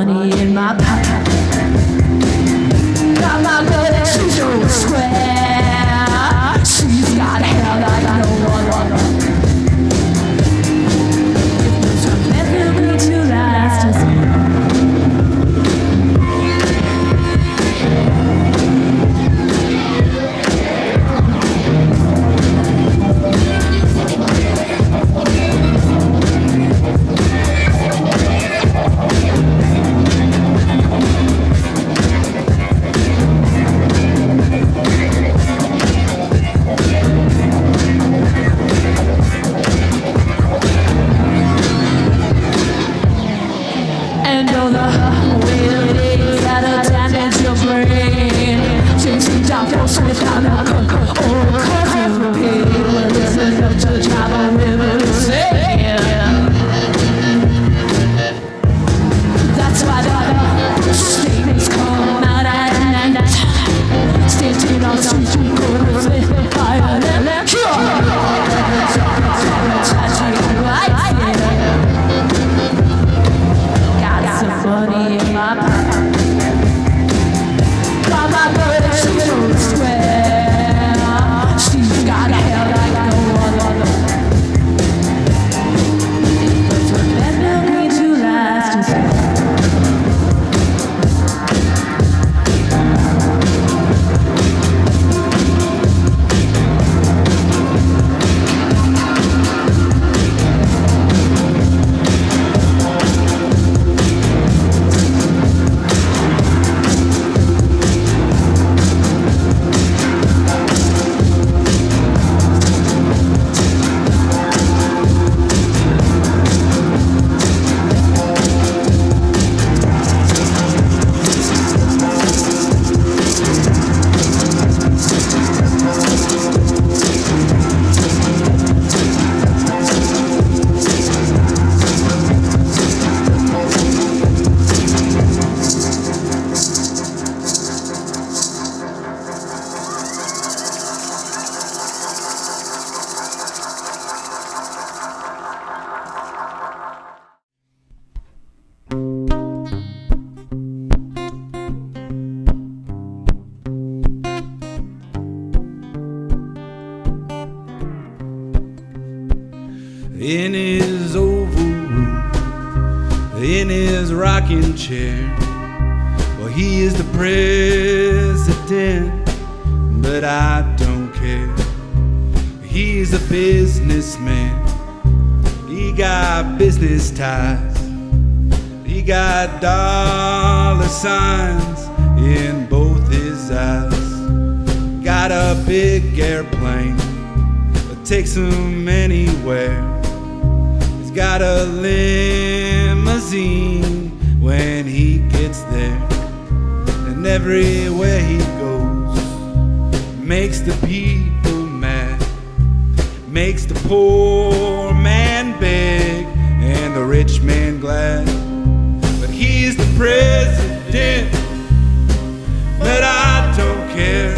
money in my pocket. Got my girl and she's so square. She's got hair like no other. If there's nothing to last us. In his oval room, in his rocking chair, well, he is the president, but I don't care. He's a businessman, he got business ties, he got dollar signs in both his eyes. Got a big airplane that takes him anywhere. Got a limousine when he gets there, and everywhere he goes makes the people mad, makes the poor man beg and the rich man glad. But he's the president, but I don't care.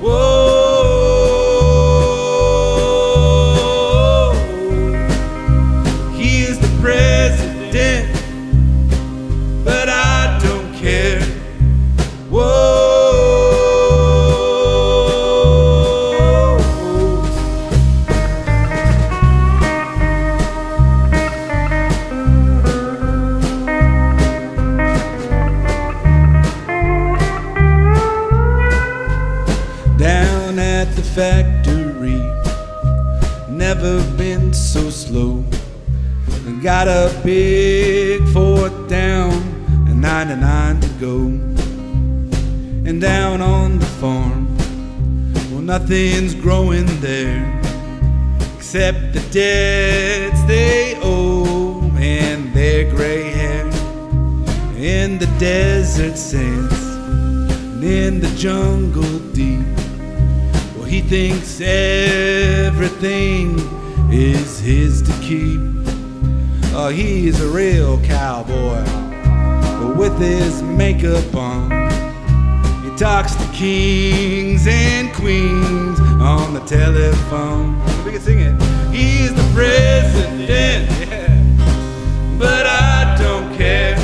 Whoa. But I don't care. Whoa. Down at the factory, never been so slow. Got a big 4th down and 99 to go. And down on the farm, well, nothing's growing there except the debts they owe and their gray hair. In the desert sands and in the jungle deep, well, he thinks everything is his to keep. Oh, he's a real cowboy, but with his makeup on. He talks to kings and queens on the telephone. We can sing it. He's the president, yeah, but I don't care.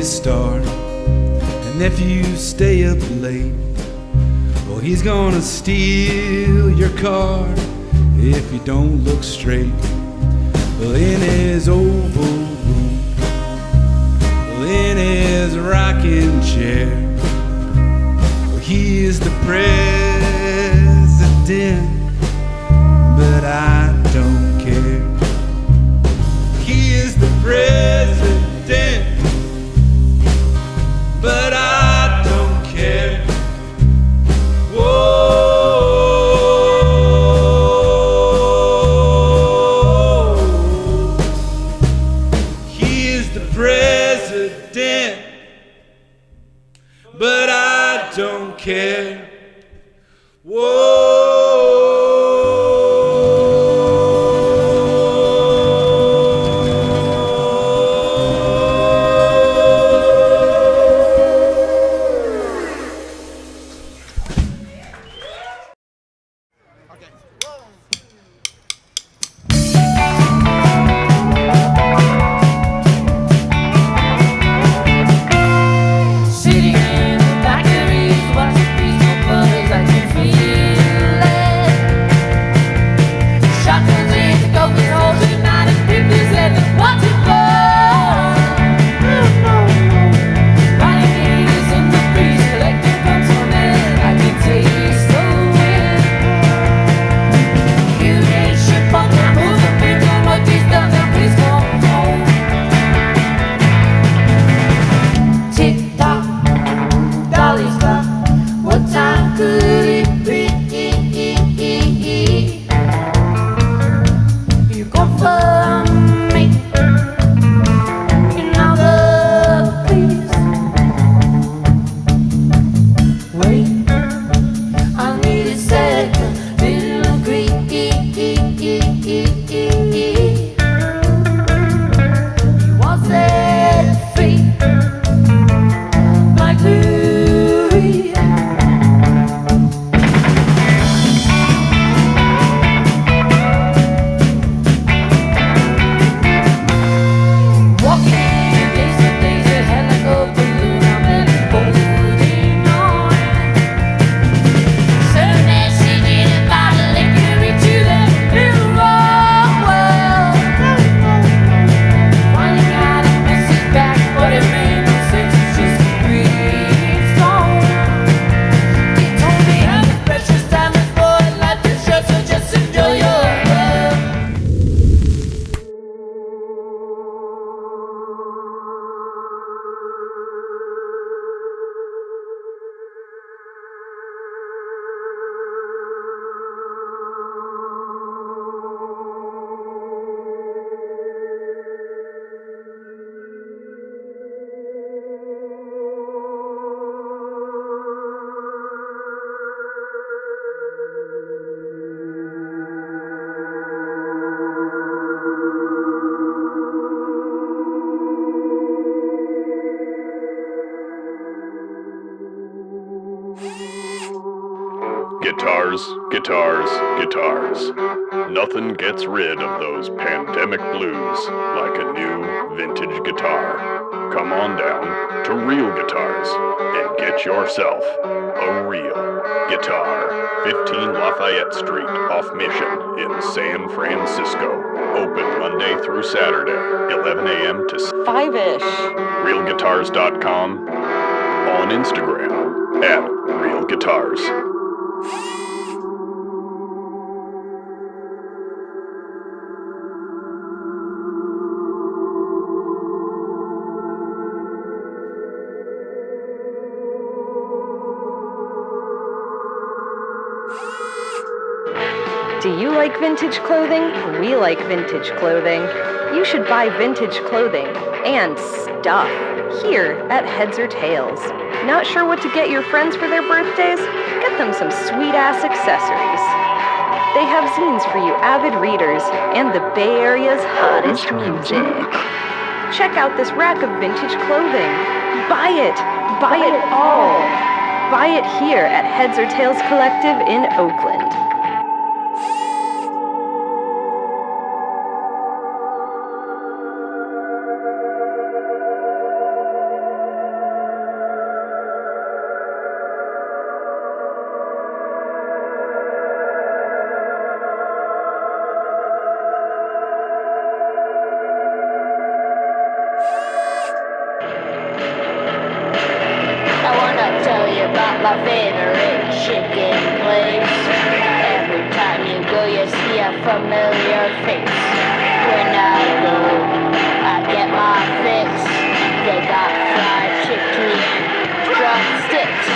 star. And if you stay up late, well, he's gonna steal your car if you don't look straight. Well, in his oval room, well, in his rocking chair, well, he is the president, but I don't care. He is the president, but I don't care. Whoa, he is the president, but I don't care. Whoa. Sitting in the factories, watching peaceful brothers, I can feel it. Shotguns in the gophers, holding out and people's head and watch it burn. Riding gators in the breeze, collecting from some men, I can taste the wind. You ain't ship on that moving finger, what he's done, now please come home. Tick tock, dolly stop, what time could it be? You go for me in other place. Wait, I need a second, little agree. You was set free like Louis. Walking days to days ahead like a balloon, I'm barely holding on. Certain messaging about a liquor to that little wrong world. Finally got a message back, but it made no sense, it's just a green stone. He told me how precious time is for life is short, so just enjoy your love. Guitars, guitars, guitars. Nothing gets rid of those pandemic blues like a new vintage guitar. Come on down to Real Guitars and get yourself a real guitar. 15 Lafayette Street off Mission in San Francisco. Open Monday through Saturday, 11 a.m. to 5-ish. realguitars.com. On Instagram at Real Guitars. Do you like vintage clothing? We like vintage clothing. You should buy vintage clothing and stuff here at Heads or Tails. Not sure what to get your friends for their birthdays? Get them some sweet-ass accessories. They have zines for you avid readers and the Bay Area's hottest music. Check out this rack of vintage clothing. Buy it! Buy it all! Buy it here at Heads or Tails Collective in Oakland. my favorite chicken place. Every time you go, you see a familiar face. When I go, I get my fix. They got fried chicken and drumsticks.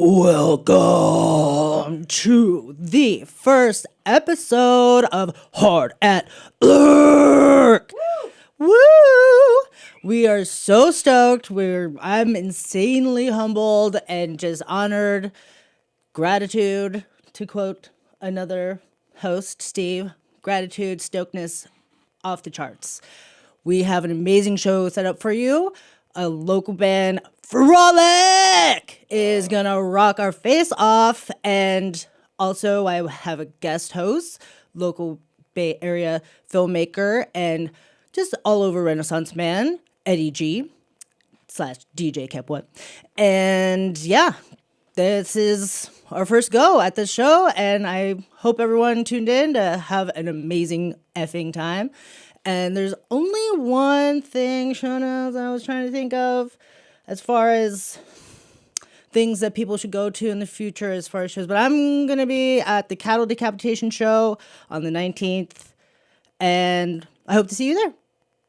Welcome to the first episode of Hard at Lurk. Woo! We are so stoked. I'm insanely humbled and just honored. Gratitude, to quote another host, Steve. Gratitude, stokedness, off the charts. We have an amazing show set up for you. A local band, FROLIC, is gonna rock our face off. And also I have a guest host, local Bay Area filmmaker, and just all over Renaissance man, Eddie G / DJ Kepwet. And yeah, this is our first go at the show, and I hope everyone tuned in to have an amazing effing time. And there's only one thing, Shona, that I was trying to think of as far as things that people should go to in the future as far as shows. But I'm going to be at the Cattle Decapitation Show on the 19th, and I hope to see you there.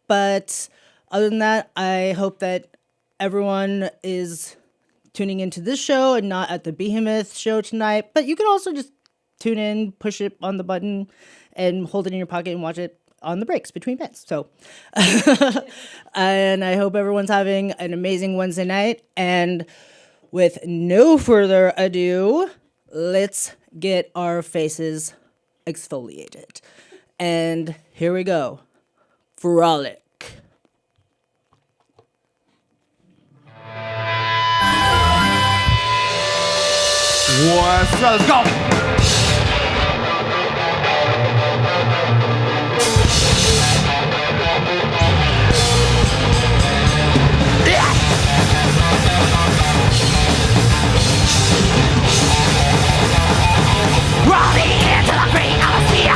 But other than that, I hope that everyone is tuning into this show and not at the Behemoth show tonight. But you can also just tune in, push it on the button, and hold it in your pocket and watch it on the breaks between bands. So, and I hope everyone's having an amazing Wednesday night. And with no further ado, let's get our faces exfoliated. And here we go. Frolic. Let's go. Rolling into the green of a sea.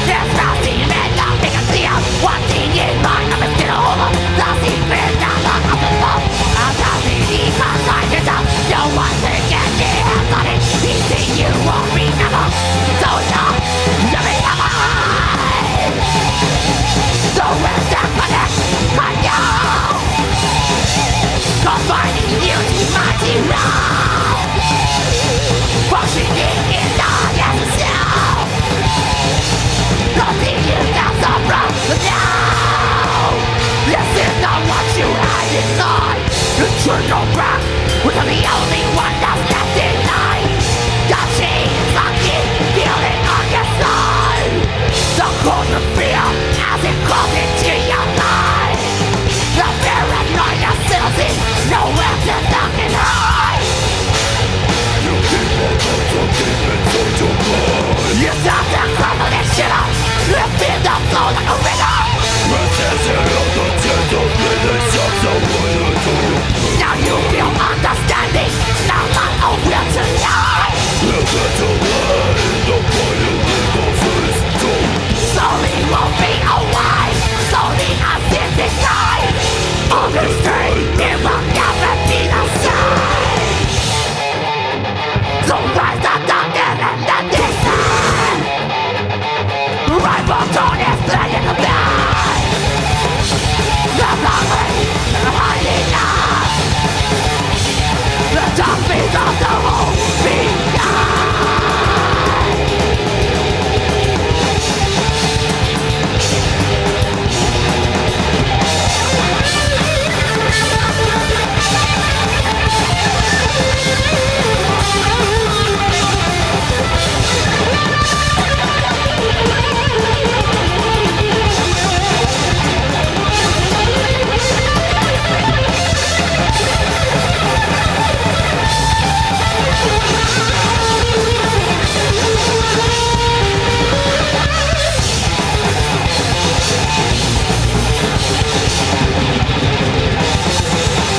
There's nothing and nothing to see. One thing in mind, I'm still over. The secret down the hospital. I'm nothing because I can tell. No one can get their hands on it. Easy, you won't remember. So young, you're alive. So where's that connect? I know. Combining you to mighty round. Functioning in the yourself. Nothing you can stop from now. This is not what you had inside. You turn your back, which are the only one that's left in life. The chain is locking, feeling on your side. The cold you feel as it crawls into your life. The paranoia settles in, nowhere to duck and hide. You keep on going deep inside your mind. You start to crumble and shit up. Lift it up flow like a river. Resisting of the gentle breathing shots of water to you. Now you feel understanding. Now my own will tonight. Look at the way the body revolves too. Slowly won't be away. Slowly I'm sitting tight. Understand it will never be the same. So rise the darkness and the descent. Rival dawn is playing the blind. The lonely hiding us. The dark face of the whole begun.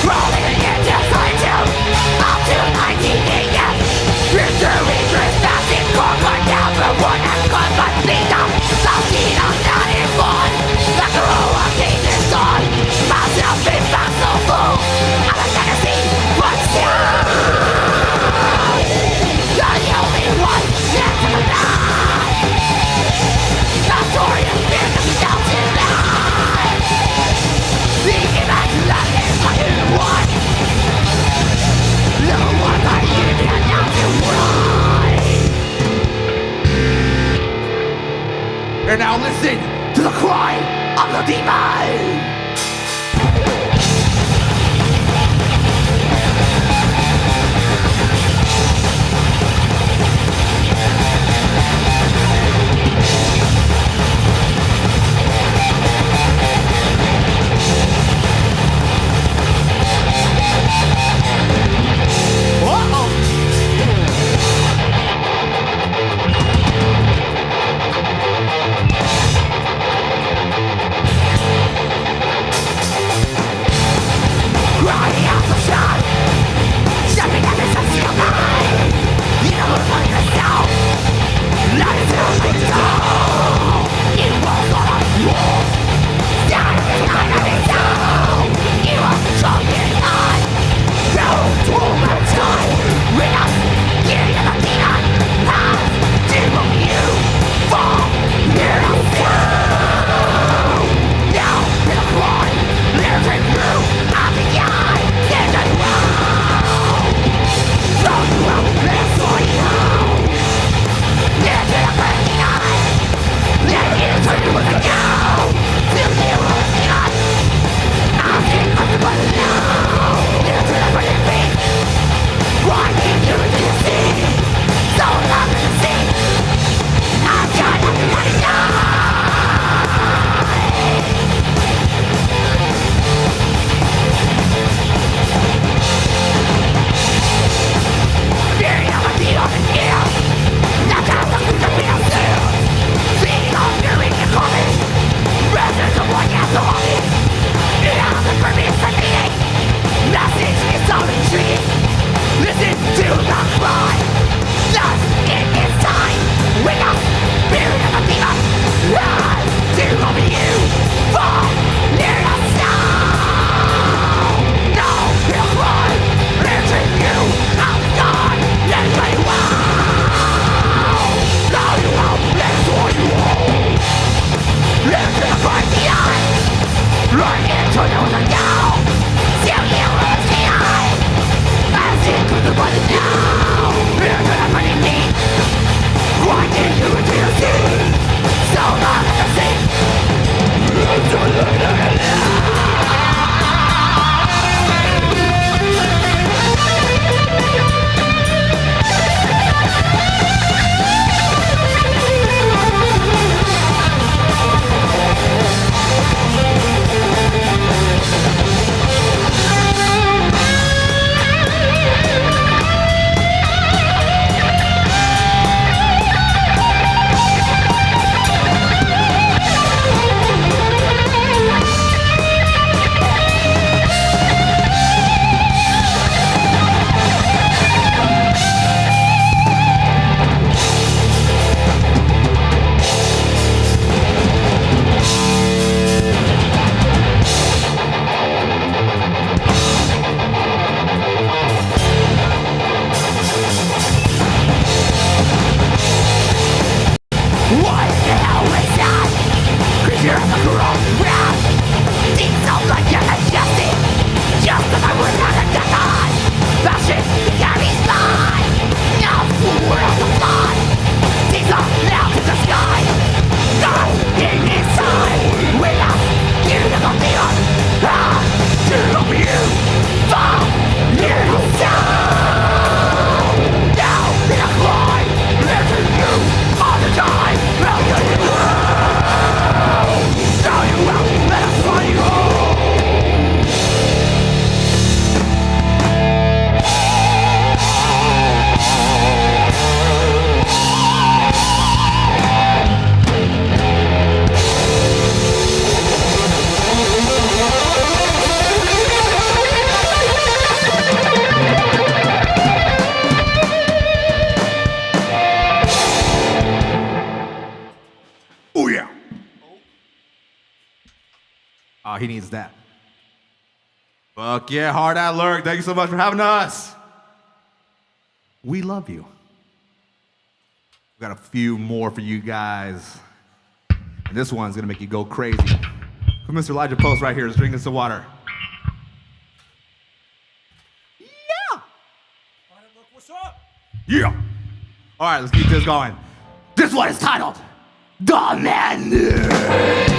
Rolling into solitude, up to 19 years. History drifts fast in corporate down for one and gone but bleed up. Something I'm not informed. Like a row of days is gone. Myself been found so full. I'm a fantasy, but still. You're the only one left in the night. Notorious fear to be dealt tonight. The immaculate fucking one. No one but you can now to run. And now listen to the cry of the demon. He needs that. Fuck yeah, hard at Lurk. Thank you so much for having us. We love you. We got a few more for you guys. And this one's gonna make you go crazy. Mr. Elijah Post right here is drinking some water. Yeah! What's up? Yeah! All right, let's keep this going. This one is titled The Man.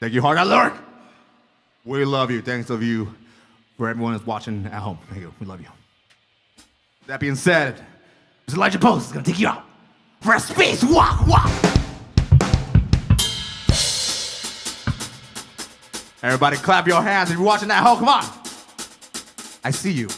Thank you, Hard At Lurk. We love you. Thanks of you for everyone that's watching at home. Thank you. We love you. That being said, this Elijah Post is gonna take you out for a space walk. Everybody clap your hands if you're watching at home. Come on. I see you.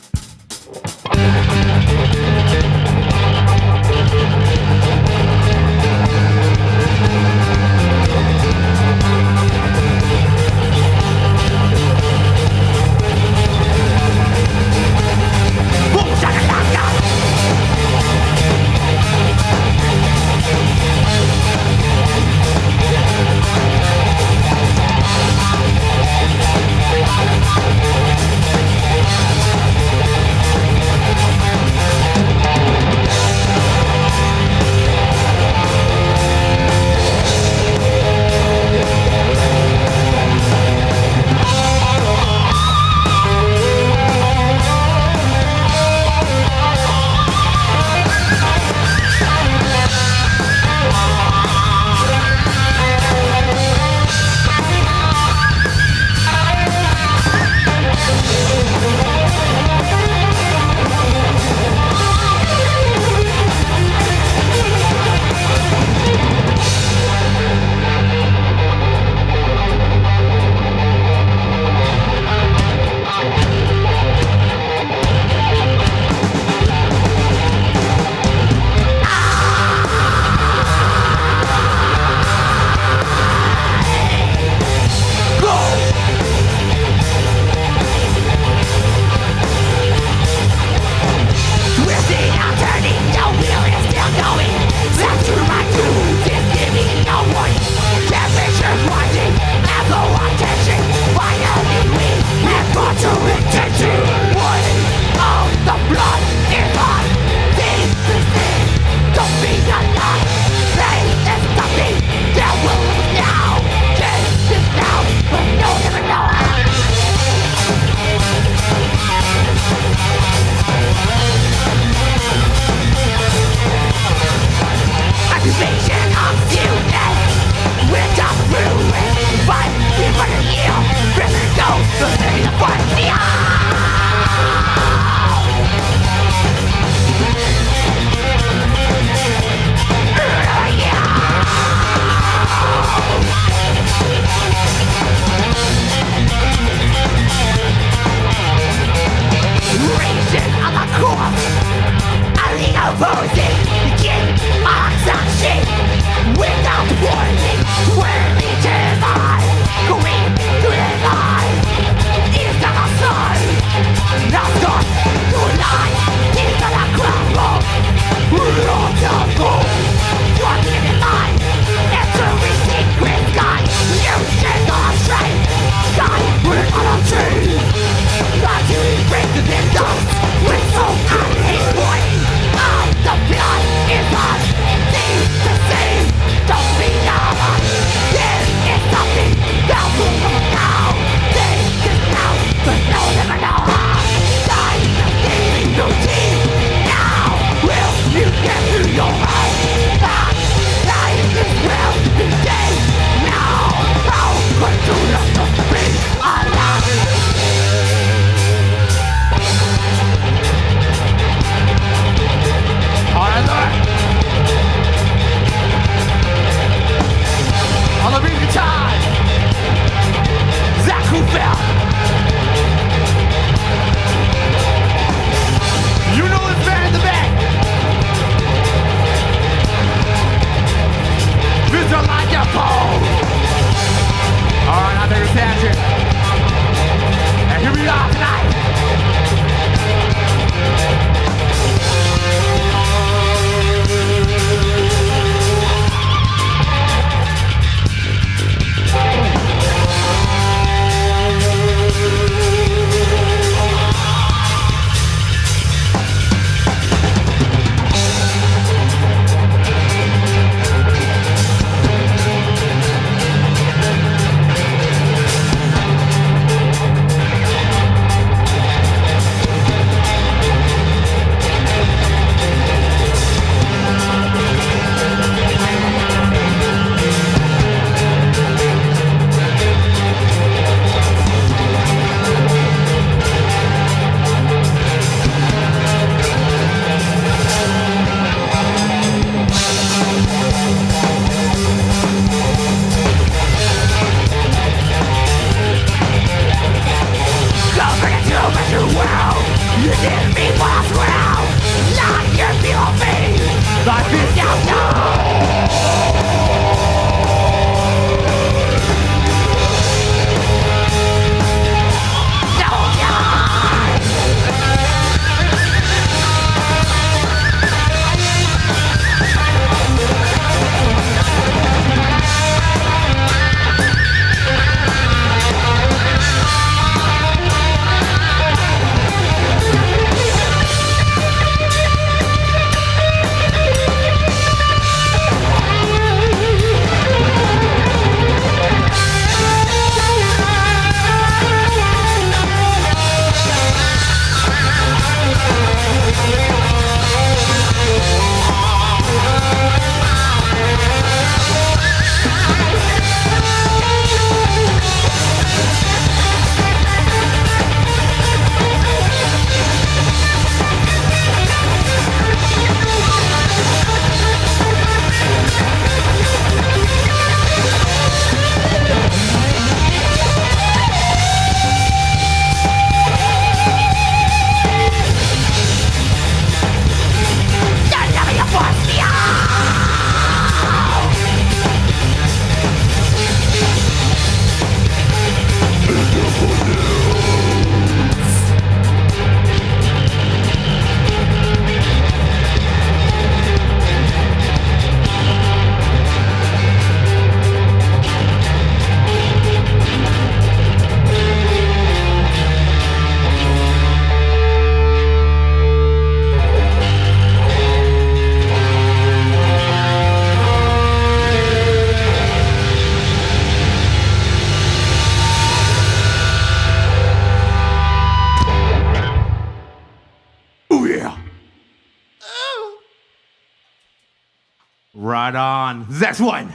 Right on. This next one.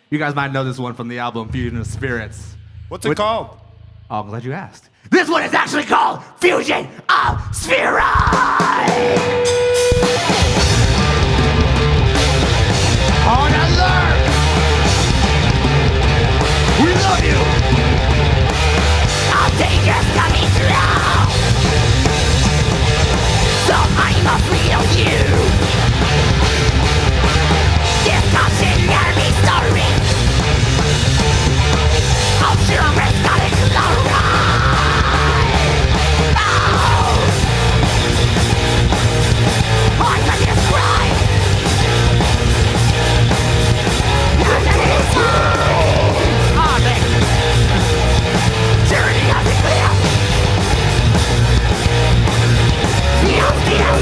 You guys might know this one from the album Fusion of Spirits. What's it called? Oh, I'm glad you asked. This one is actually called Fusion of Spirits. Hard at Lurk. We love you. All dangers coming through, so I must real you. This cautionary story, I'm sure it's got its glory. Hard to describe. Journey of the cliff. Yes, yes.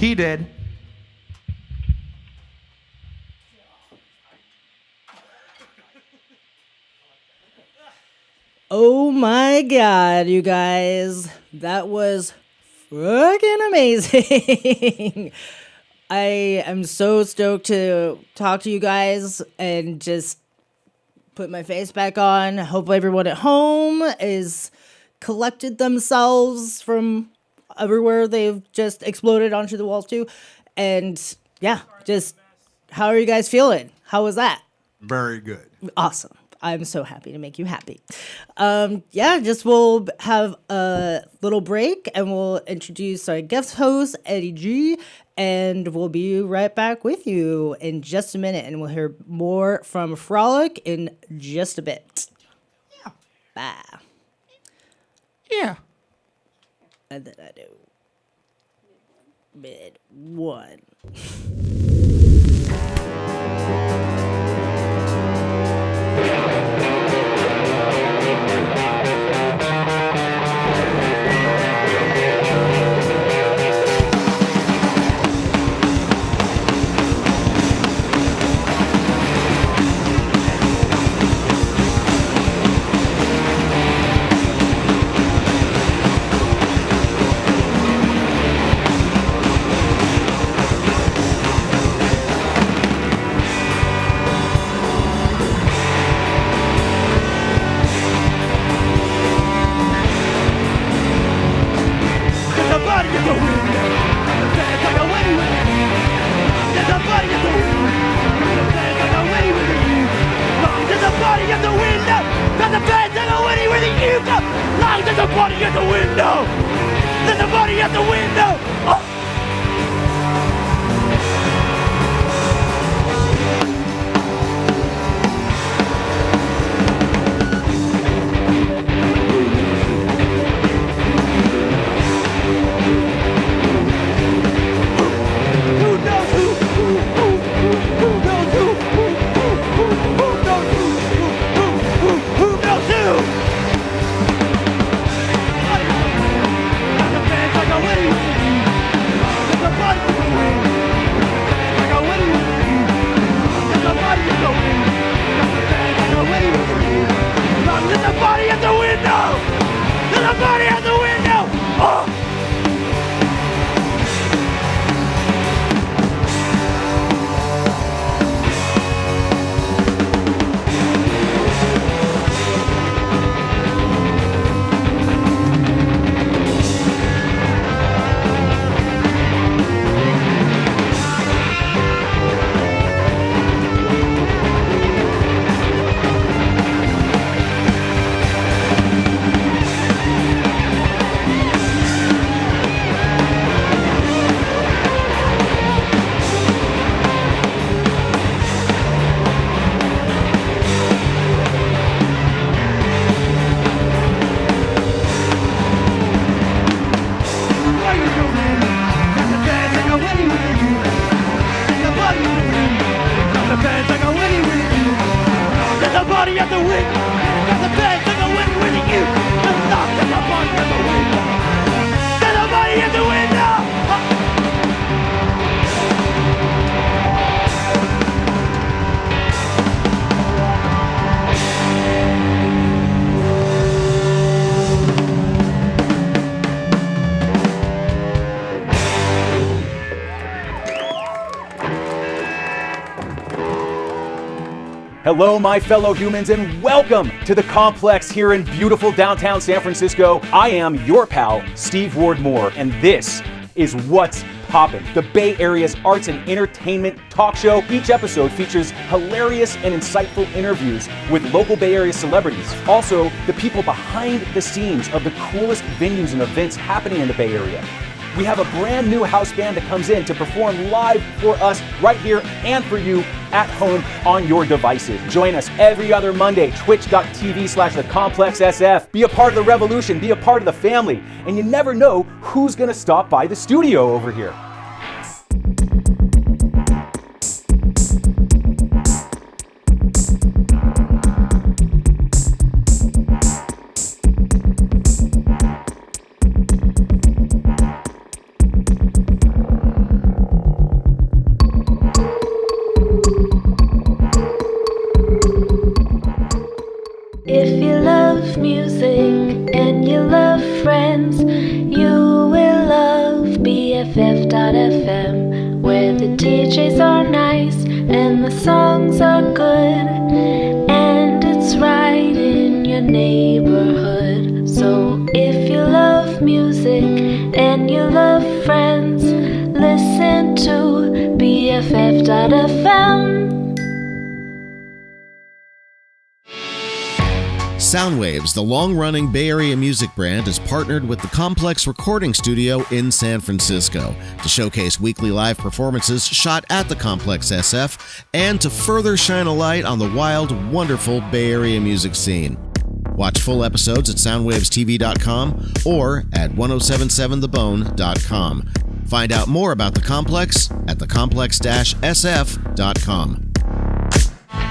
he did. Oh my god, you guys. That was fucking amazing. I am so stoked to talk to you guys and just put my face back on. Hope everyone at home is collected themselves from everywhere they've just exploded onto the walls to. And yeah, just how are you guys feeling? How was that? Very good. Awesome. I'm so happy to make you happy. Just we'll have a little break and we'll introduce our guest host, Eddie G, and we'll be right back with you in just a minute and we'll hear more from Frolic in just a bit. Yeah. Bye. Yeah. And then I do. Mid one. Hello, my fellow humans, and welcome to the complex here in beautiful downtown San Francisco. I am your pal, Steve Ward Moore, and this is What's Poppin', the Bay Area's arts and entertainment talk show. Each episode features hilarious and insightful interviews with local Bay Area celebrities. Also, the people behind the scenes of the coolest venues and events happening in the Bay Area. We have a brand new house band that comes in to perform live for us right here and for you at home on your devices. Join us every other Monday, twitch.tv/thecomplexsf. Be a part of the revolution, be a part of the family, and you never know who's gonna stop by the studio over here. friends. You will love BFF.FM, where the DJs are nice and the songs are good, and it's right in your neighborhood. So if you love music and you love friends, listen to BFF.FM. Soundwaves, the long-running Bay Area music brand, is partnered with the Complex Recording Studio in San Francisco to showcase weekly live performances shot at the Complex SF and to further shine a light on the wild, wonderful Bay Area music scene. Watch full episodes at soundwavestv.com or at 1077thebone.com. Find out more about the Complex at thecomplex-sf.com.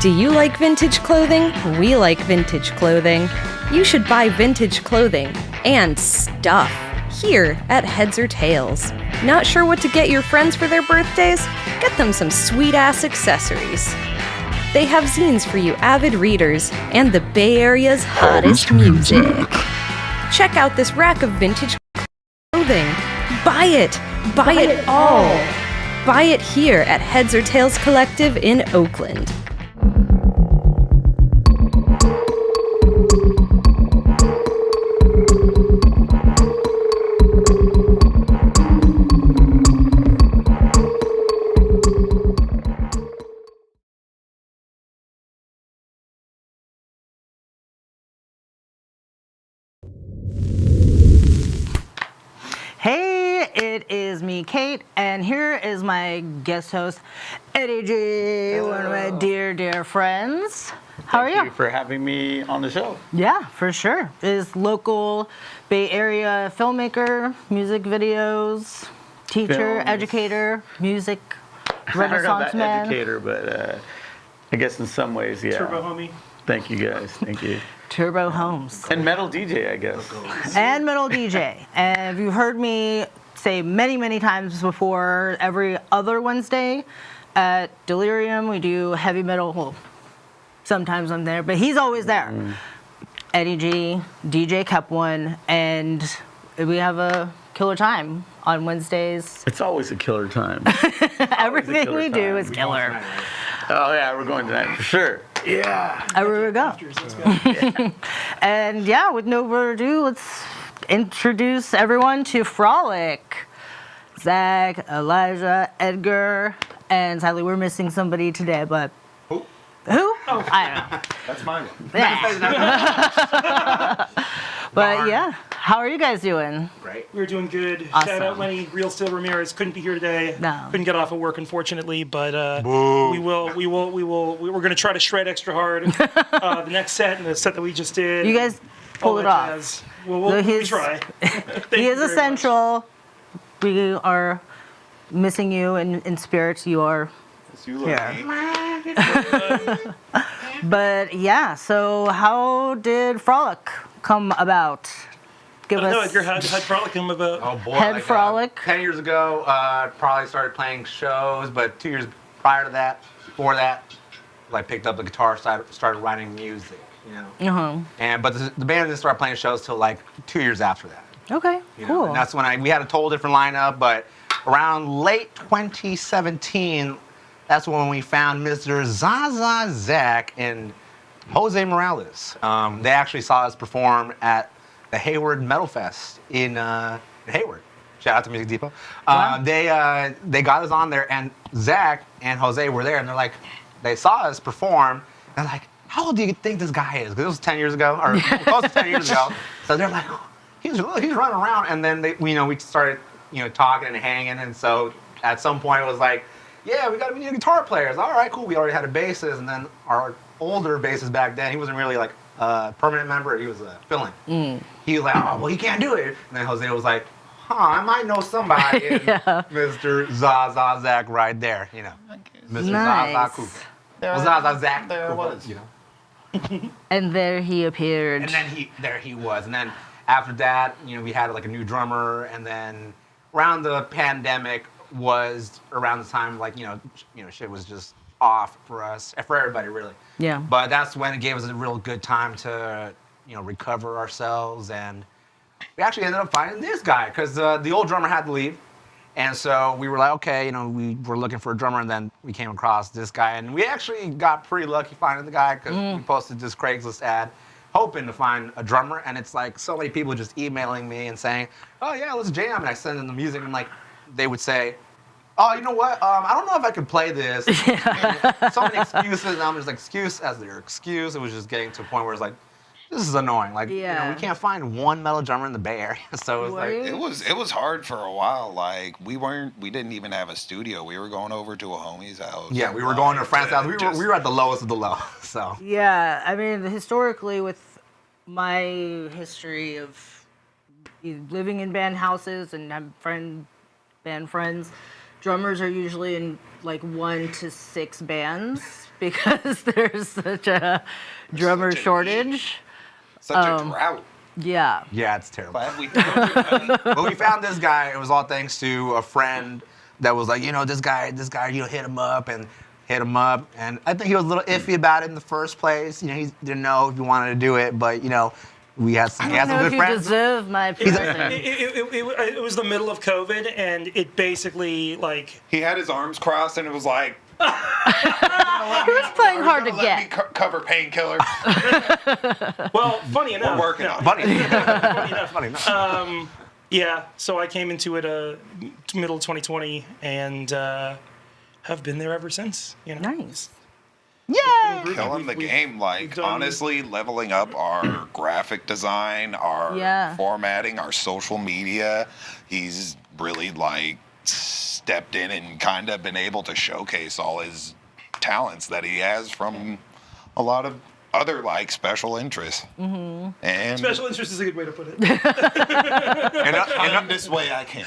Do you like vintage clothing? We like vintage clothing. You should buy vintage clothing and stuff here at Heads or Tails. Not sure what to get your friends for their birthdays? Get them some sweet-ass accessories. They have zines for you avid readers and the Bay Area's hottest music. Check out this rack of vintage clothing. Buy it! Buy it all! Buy it here at Heads or Tails Collective in Oakland. Hey, it is me, Kate, and here is my guest host, Eddie G, one of my dear, dear friends. How are you? Thank you for having me on the show. Yeah, for sure. Is local Bay Area filmmaker, music videos, teacher, Films. educator, music, I don't know renaissance about man. educator, but I guess in some ways, yeah. Turbo homie. Thank you guys. Thank you. Turbo Holmes. And metal DJ, I guess. And metal DJ. And you've heard me say many, many times before, every other Wednesday at Delirium, we do heavy metal. Well, sometimes I'm there, but he's always there. Eddie G, DJ kept one, and we have a killer time on Wednesdays. It's always a killer time. Everything killer we do time. is killer. Oh, yeah, we're going tonight for sure. Yeah. Everywhere we go. Let's go. And yeah, with no further ado, let's introduce everyone to FROLIC. Zach, Elijah, Edgar, and sadly we're missing somebody today, but who? Oh, I don't know. That's mine. But yeah, how are you guys doing? Great. We're doing good. Awesome. Shout out Lenny Real Steel Ramirez. Couldn't be here today. No. Couldn't get off of work, unfortunately, but we're going to try to shred extra hard. The next set and the set that we just did. You guys all pulled it that off. jazz. We'll he's- try. He is essential. We are missing you in spirit. You are here. But yeah, so how did FROLIC come about? Give No, us Edgar, how'd Frolic come about? Oh boy. Head Frolic. 10 years ago, probably started playing shows, but 2 years prior to that, before that, I picked up the guitar, started writing music, you know. But the band didn't start playing shows till like 2 years after that. Okay, You know? cool. And that's when we had a total different lineup, but around late 2017, that's when we found Mr. Zaza Zach and Jose Morales. They actually saw us perform at the Hayward Metal Fest in Hayward. Shout out to Music Depot. Wow. They got us on there, and Zach and Jose were there, and they're like, they saw us perform. They're like, how old do you think this guy is? Because it was 10 years ago, or close to 10 years ago. So they're like, oh, he's running around, and then we started talking and hanging, and so at some point it was like, yeah, we need guitar players. All right, cool. We already had a bassist, and then our older bassist back then, he wasn't really like a permanent member. He was a fill-in. He was like, oh, well, he can't do it. And then Jose was like, I might know somebody. And Mr. Zaza Zach right there, Mr. Nice. Zaza Coop. Well, Zaza Zach. There it was. And there he appeared. And then there he was. And then after that, we had like a new drummer. And then around the pandemic was around the time shit was just off for us, for everybody really. Yeah. But that's when it gave us a real good time to recover ourselves and we actually ended up finding this guy because the old drummer had to leave. And so we were like, okay, we were looking for a drummer, and then we came across this guy. And we actually got pretty lucky finding the guy because we posted this Craigslist ad hoping to find a drummer. And it's like so many people just emailing me and saying, oh, yeah, let's jam. And I send them the music, and like they would say, oh, you know what? I don't know if I could play this. So many excuses. And I'm just like, excuse as their excuse. It was just getting to a point where it's like, this is annoying. Like, we can't find one metal drummer in the Bay Area. So it's like it was hard for a while. Like we didn't even have a studio. We were going over to a homie's house. Yeah, we were going to a friend's house. We were at the lowest of the low. So yeah, I mean, historically, with my history of living in band houses and have band friends, drummers are usually in like 1 to 6 bands because there's such a drummer shortage. Such a drought. Yeah. Yeah, it's terrible. When we found this guy, it was all thanks to a friend that was like, this guy, hit him up. And I think he was a little iffy about it in the first place. He didn't know if he wanted to do it, but we had some, he had some good friends. You deserve my person. It was the middle of COVID, and it basically like he had his arms crossed, and it was like. He was playing hard to get. Let me cover painkillers. Well, funny enough. We're working on it. Funny enough. Yeah, so I came into it middle of 2020 and have been there ever since. Nice. Yay! Killing the game. Like, honestly, leveling up our graphic design, our formatting, our social media. He's really, stepped in and kind of been able to showcase all his talents that he has from a lot of other special interests. Mm-hmm. And special interest is a good way to put it. in this way I can.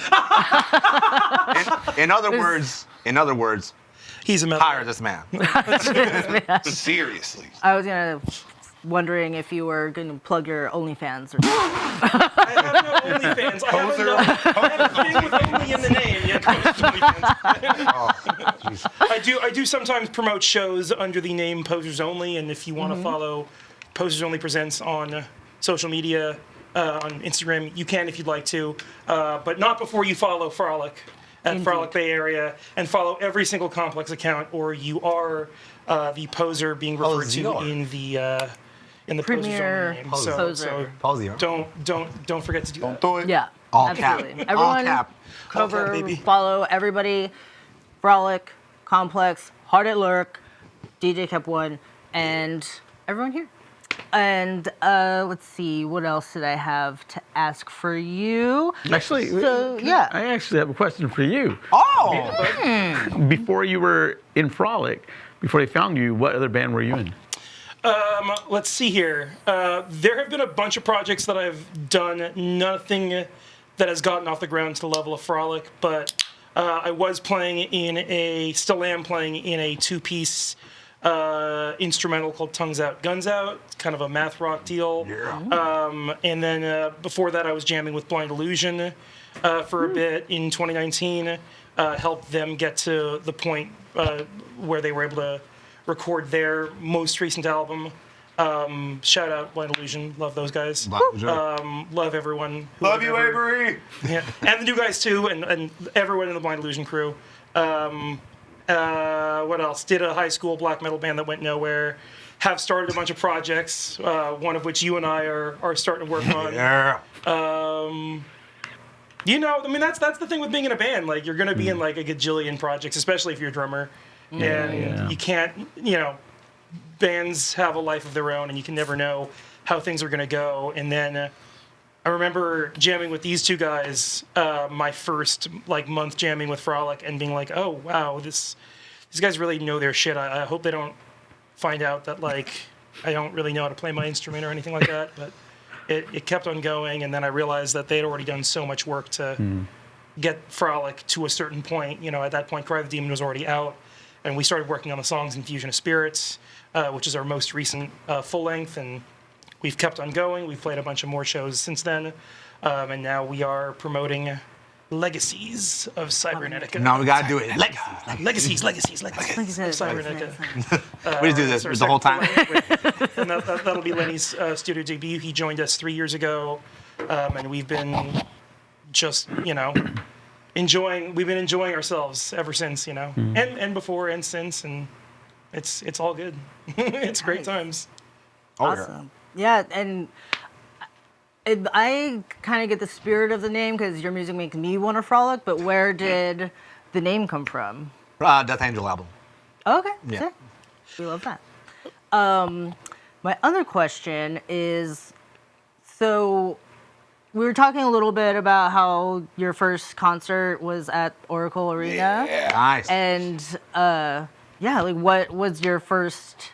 In other words, he's a metal. Hire this man. Seriously. I was wondering if you were going to plug your OnlyFans or I have no OnlyFans. I have a thing with only in the name. Yeah, I do sometimes promote shows under the name Posers Only, and if you want to follow Posers Only Presents on social media, on Instagram, you can if you'd like to, but not before you follow FROLIC at FROLIC Bay Area, and follow every single Complex account, or you are the poser being referred to in the Premier Posers Only name. Poser. So don't forget to do that. Don't do it. Yeah, All absolutely. cap. Everyone, All cap. cover, All cap, baby. follow everybody. FROLIC, Complex, Hard at Lurk, DJ Kept One, and everyone here. And let's see, what else did I have to ask for you? Actually, I actually have a question for you. Oh! Before you were in FROLIC, before they found you, what other band were you in? Let's see here. There have been a bunch of projects that I've done. Nothing that has gotten off the ground to the level of FROLIC, but I was still am playing in a 2-piece instrumental called Tongues Out, Guns Out. It's kind of a math rock deal. Yeah. And then before that, I was jamming with Blind Illusion for a bit in 2019. Helped them get to the point where they were able to record their most recent album. Shout out Blind Illusion. Love those guys. Love everyone. Love you, Avery. Yeah. And the new guys too, and everyone in the Blind Illusion crew. What else? Did a high school black metal band that went nowhere. Have started a bunch of projects, one of which you and I are starting to work on. Yeah. That's the thing with being in a band. Like, you're going to be in a gajillion projects, especially if you're a drummer. You can't, bands have a life of their own, and you can never know how things are going to go. And then I remember jamming with these two guys, my first month jamming with FROLIC, and being like, oh wow, these guys really know their shit. I hope they don't find out that I don't really know how to play my instrument or anything like that. But it kept on going, and then I realized that they had already done so much work to get FROLIC to a certain point. At that point, Cry the Demon was already out, and we started working on the songs Infusion of Spirits, which is our most recent full length, and we've kept on going. We've played a bunch of more shows since then, and now we are promoting Legacies of Cybernetica. No, we gotta do it. Legacies of Cybernetica. We just do this the whole time. And that'll be Lenny's studio debut. He joined us 3 years ago and we've been just enjoying ourselves ever since, and before and since, and it's all good. It's great times. Awesome. Yeah, and I kind of get the spirit of the name because your music makes me want to frolic. But where did the name come from? Death Angel album. Okay, Yeah. sick. We love that. My other question is, so we were talking a little bit about how your first concert was at Oracle Arena. Yeah, nice. And like what was your first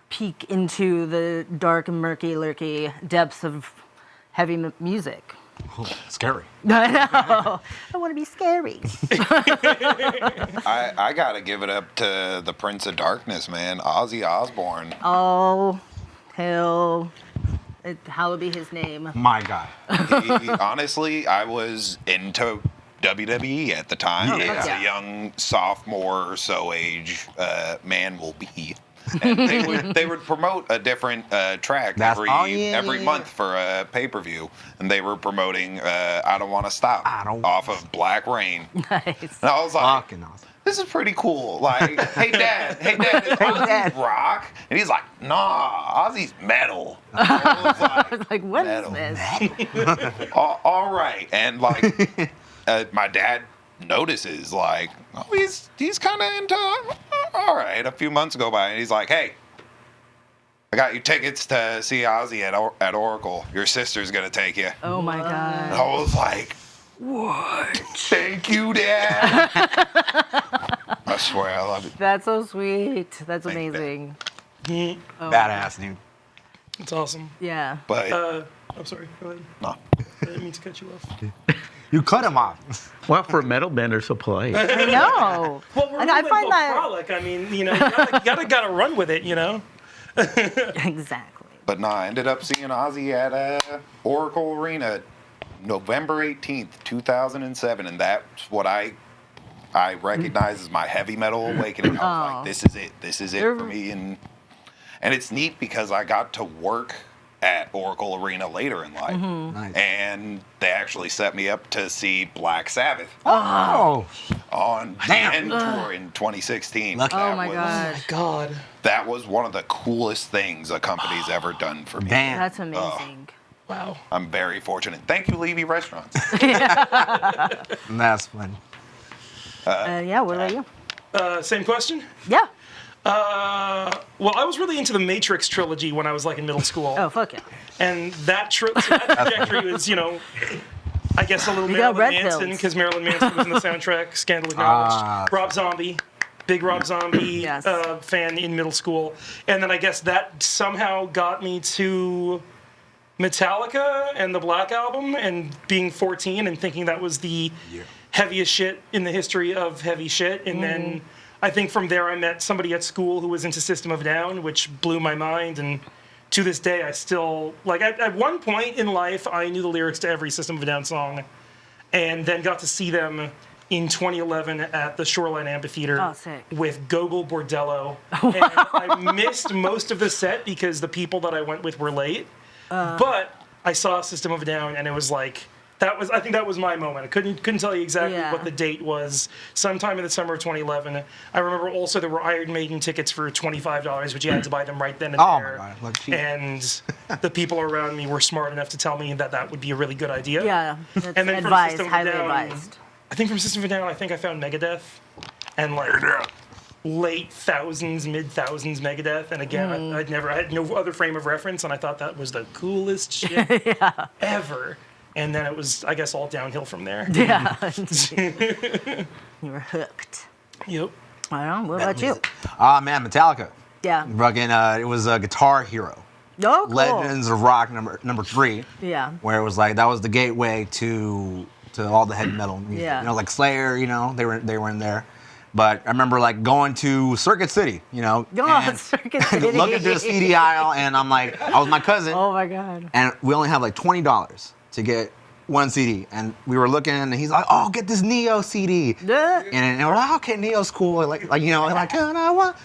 peek into the dark and murky, lurky depths of heavy music? Scary. I know. I want to be scary. I gotta give it up to the Prince of Darkness, man, Ozzy Osbourne. Oh, hell. Hallowed be his name. My God. Honestly, I was into WWE at the time. Yeah. As a young sophomore or so age man will be. And they would promote a different track every month for a pay-per-view, and they were promoting "I Don't Want to Stop" off of Black Rain. Nice. And I was like, Fucking awesome. "This is pretty cool." Like, hey dad, is Ozzy rock? And he's like, "Nah, Ozzy's metal." I was like, what metal. is this? All right, and like my dad notices, like, oh, he's kind of into. All right, a few months go by, and he's like, "Hey, I got you tickets to see Ozzy at Oracle. Your sister's gonna take you." Oh my God. And I was like, "What? Thank you, Dad." I swear, I love it. That's so sweet. That's amazing. Oh. Badass, dude. It's awesome. Yeah. But I'm sorry. Go ahead. no. I didn't mean to cut you off. You cut him off. Well, for a metal band, they're so polite. I know. Well, we're And I really find that frolic. I mean, you gotta run with it, Exactly. But no, I ended up seeing Ozzy at Oracle Arena November 18th, 2007, and that's what I recognize as my heavy metal awakening. I was like, this is it for me, and it's neat because I got to work at Oracle Arena later in life, Nice. and they actually set me up to see Black Sabbath Oh. on the End tour in 2016. Lucky. Oh my God. God. That was one of the coolest things a company's ever done for me. Damn. That's amazing. Wow. I'm very fortunate. Thank you, Levy Restaurants. That's funny. Yeah, what about you? Same question? Yeah. Well, I was really into the Matrix trilogy when I was like in middle school. Oh, fuck yeah. And that trajectory was, I guess a little You got Marilyn red Manson, pills. because Marilyn Manson was in the soundtrack, scandal acknowledged. Rob Zombie, big Rob Zombie Yes. fan in middle school. And then I guess that somehow got me to Metallica and the Black Album, and being 14 and thinking that was the heaviest shit in the history of heavy shit. And then I think from there I met somebody at school who was into System of a Down, which blew my mind. And to this day, I still, like, at one point in life, I knew the lyrics to every System of a Down song, and then got to see them in 2011 at the Shoreline Amphitheater with Gogol Bordello. And I missed most of the set because the people that I went with were late. But I saw System of a Down, and it was like, I think that was my moment. I couldn't tell you exactly what the date was. Sometime in the summer of 2011. I remember also there were Iron Maiden tickets for $25, but you had to buy them right then and there. My God, like cheap. And the people around me were smart enough to tell me that would be a really good idea. Yeah. That's And then from advised, System of a highly Down, advised. I think from System of a Down, I found Megadeth, and like late thousands, mid thousands Megadeth. And again, I had no other frame of reference, and I thought that was the coolest shit ever. And then it was, I guess, all downhill from there. Yeah. You were hooked. Yep. I don't know. What about you? Man, Metallica. Yeah. Fucking, it was a Guitar Hero. Oh, cool. Legends of Rock number 3. Yeah. Where it was like, that was the gateway to all the heavy metal music. Yeah. Like Slayer, they were in there. But I remember like going to Circuit City, and Circuit City. looking through the CD aisle, and I'm like, I was my cousin. Oh my God. And we only have like $20 to get one CD, and we were looking, and he's like, "Oh, get this Neo CD," and we're like, "Okay, Neo's cool." Like you know, like, "And I want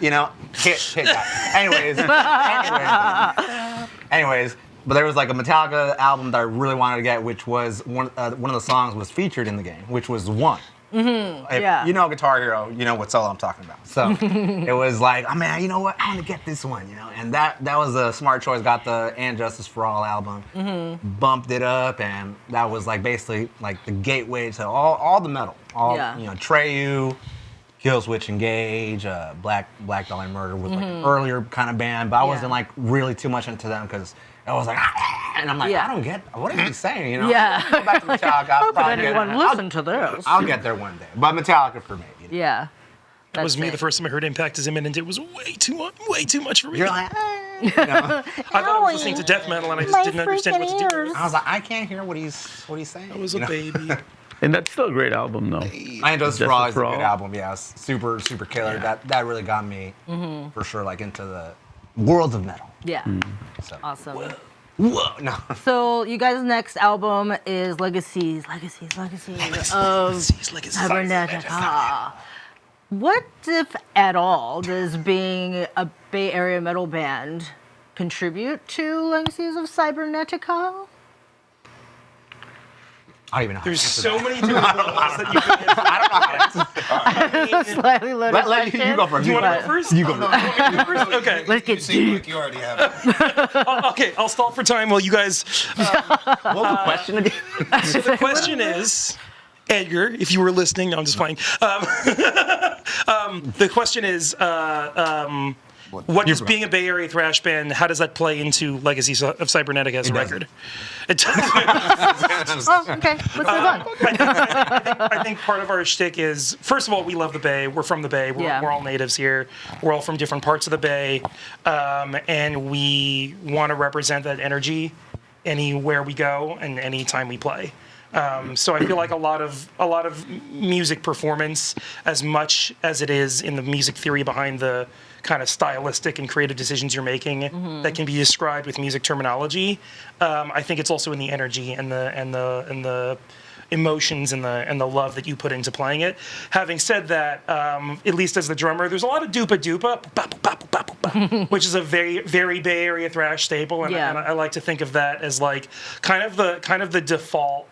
you know, hit that. Anyways, but there was like a Metallica album that I really wanted to get, which was one of the songs was featured in the game, which was One. If you know Guitar Hero, you know what solo I'm talking about. So it was like, oh man, you know what? I want to get this one, you know. And that was a smart choice. Got the And Justice for All album, bumped it up, and that was like basically like the gateway to all the metal. You know, Treyu, Killswitch Engage, Black Dahlia Murder was like an earlier kind of band, but I wasn't like really too much into them because I was like, and I'm like, I don't get, what are you saying, you know? Yeah. Go back to Metallica. I'll probably get anyone listen to this. I'll get there one day, but Metallica for me. You know? Yeah. That was me the first time I heard Impact is Imminent. It was way too much for me. You're like, I thought I was listening to death metal and I just didn't understand what to do. I was like, I can't hear what he's saying. I was a baby. And that's still a great album, though. I Justice for All is a good album. Yeah, it's super killer. Yeah. That really got me for sure, like into the world of metal. Yeah. So. Awesome. Whoa, no. So you guys' next album is Legacies of Cybernetica. What, if at all, does being a Bay Area metal band contribute to Legacies of Cybernetica? I don't even know. There's so many different roles that you can get. I don't know how to That's a slightly loaded question. You go first. You want to go first? You go first. Okay. Let's get deep. You already have it. Okay, I'll stall for time while you guys. What was the question again? So the question is, Edgar, if you were listening, no, I'm just playing. The question is, what does being a Bay Area thrash band, how does that play into Legacies of Cybernetica as a record? It doesn't. Oh, okay. Let's move on. I think part of our shtick is, first of all, we love the Bay. We're from the Bay. We're all natives here. We're all from different parts of the Bay. And we want to represent that energy anywhere we go and anytime we play. So I feel like a lot of music performance, as much as it is in the music theory behind the kind of stylistic and creative decisions you're making that can be described with music terminology, I think it's also in the energy and the emotions and the love that you put into playing it. Having said that, at least as the drummer, there's a lot of doopa doopa, which is a very, very Bay Area thrash staple, and I like to think of that as like kind of the default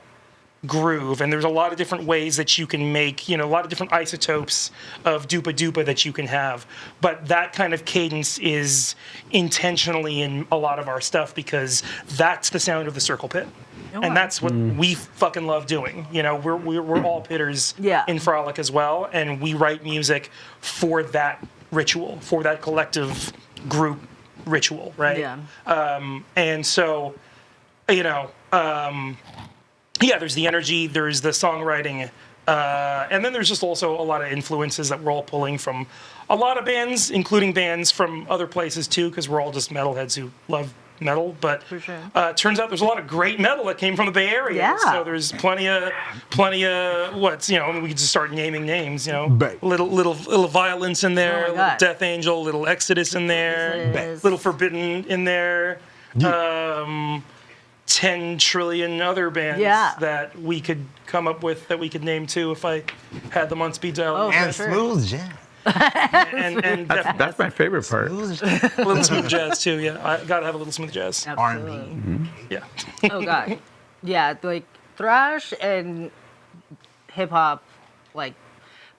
groove. And there's a lot of different ways that you can make, a lot of different isotopes of doopa doopa that you can have. But that kind of cadence is intentionally in a lot of our stuff because that's the sound of the circle pit. And that's what we fucking love doing. We're all pitters in Frolic as well, and we write music for that ritual, for that collective group ritual, right? Yeah. And so, there's the energy, there's the songwriting, and then there's just also a lot of influences that we're all pulling from a lot of bands, including bands from other places too, because we're all just metalheads who love metal. But turns out there's a lot of great metal that came from the Bay Area. Yeah. So there's plenty of we could just start naming names. Little Violence in there, little Death Angel, little Exodus in there, little Forbidden in there. 10 trillion other bands that we could come up with that we could name too if I had them on speed dial. And smooth jazz. and that's my favorite part. a little smooth jazz too. Yeah, I gotta have a little smooth jazz. R&B. Yeah. Oh god. Yeah, like thrash and hip hop, like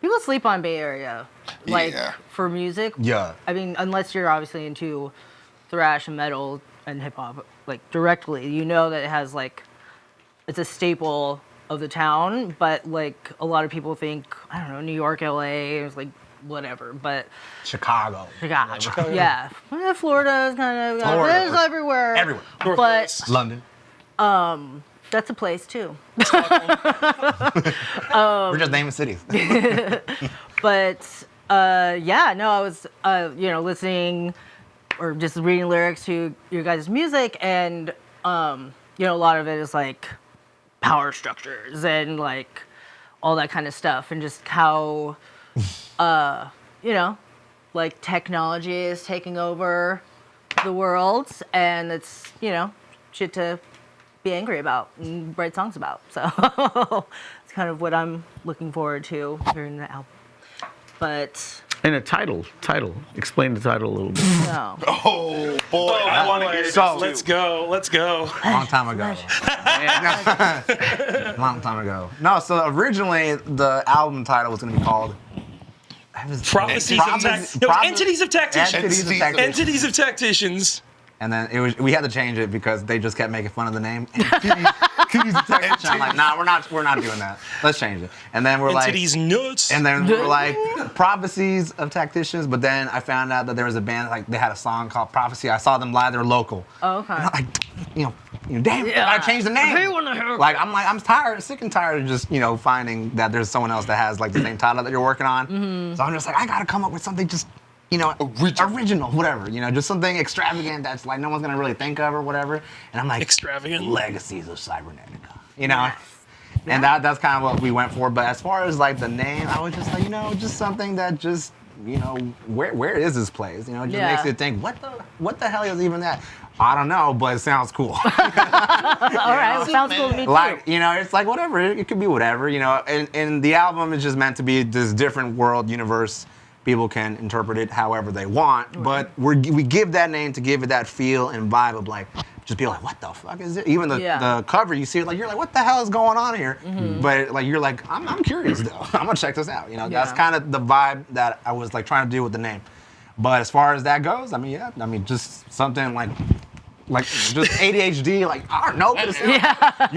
people sleep on Bay Area, like for music. Yeah. I mean, unless you're obviously into thrash and metal and hip hop, like directly, that it has like, it's a staple of the town. But like a lot of people think, I don't know, New York, LA, it's like whatever. But Chicago. Yeah. Florida is kind of there's everywhere. Everywhere. But London. that's a place too. We're just naming cities. But I was listening or just reading lyrics to your guys' music, and a lot of it is like power structures and like all that kind of stuff, and just how like technology is taking over the world, and it's shit to be angry about and write songs about. So it's kind of what I'm looking forward to hearing the album. But And a title. Explain the title a little bit. no. Oh boy, I want to hear this So too. let's go. Long time ago. Long time ago. No, so originally the album title was going to be called Entities of Tacticians. Entities of Tacticians. And then we had to change it because they just kept making fun of the name. Entities of Tacticians. I'm like, nah, we're not doing that. Let's change it. And then we're Entities nuts. And then we're like, Prophecies of Tacticians. But then I found out that there was a band, like they had a song called Prophecy. I saw them live. They're local. Oh, okay. And I'm like, damn, I gotta change the name. Like I'm sick and tired of just finding that there's someone else that has like the same title that you're working on. Mm-hmm. So I'm just like, I gotta come up with something just original, whatever. Just something extravagant that's like no one's gonna really think of or whatever. And I'm like, extravagant Legacies of Cybernetica. And that's kind of what we went for. But as far as like the name, I was just like, just something that just where is this place? It just makes you think, what the hell is even that? I don't know, but it sounds cool. All right, well, sounds cool to me too. Like, it's like whatever. It could be whatever, And the album is just meant to be this different world, universe. People can interpret it however they want, but we give that name to give it that feel and vibe of like, just be like, what the fuck is it? Even the cover, you see it, like you're like, what the hell is going on here? Mm-hmm. But like you're like, I'm curious though. I'm gonna check this out. That's kind of the vibe that I was like trying to do with the name. But as far as that goes, just something like just ADHD, like I don't know. But I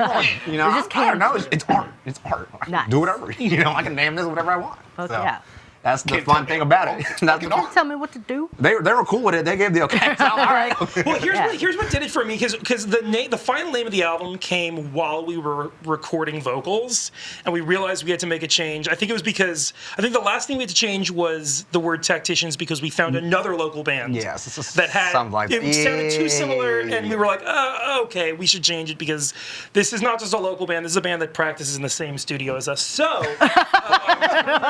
don't know. It's art. It's art. I can do whatever. I can name this whatever I want. Yeah. That's the fun thing about it. Tell me what to do. They were cool with it. They gave the okay. So, all right. Well, here's what did it for me, because the final name of the album came while we were recording vocals, and we realized we had to make a change. I think the last thing we had to change was the word Tacticians, because we found another local band that had something like it sounded too similar, and we were like, okay, we should change it because this is not just a local band. This is a band that practices in the same studio as us. So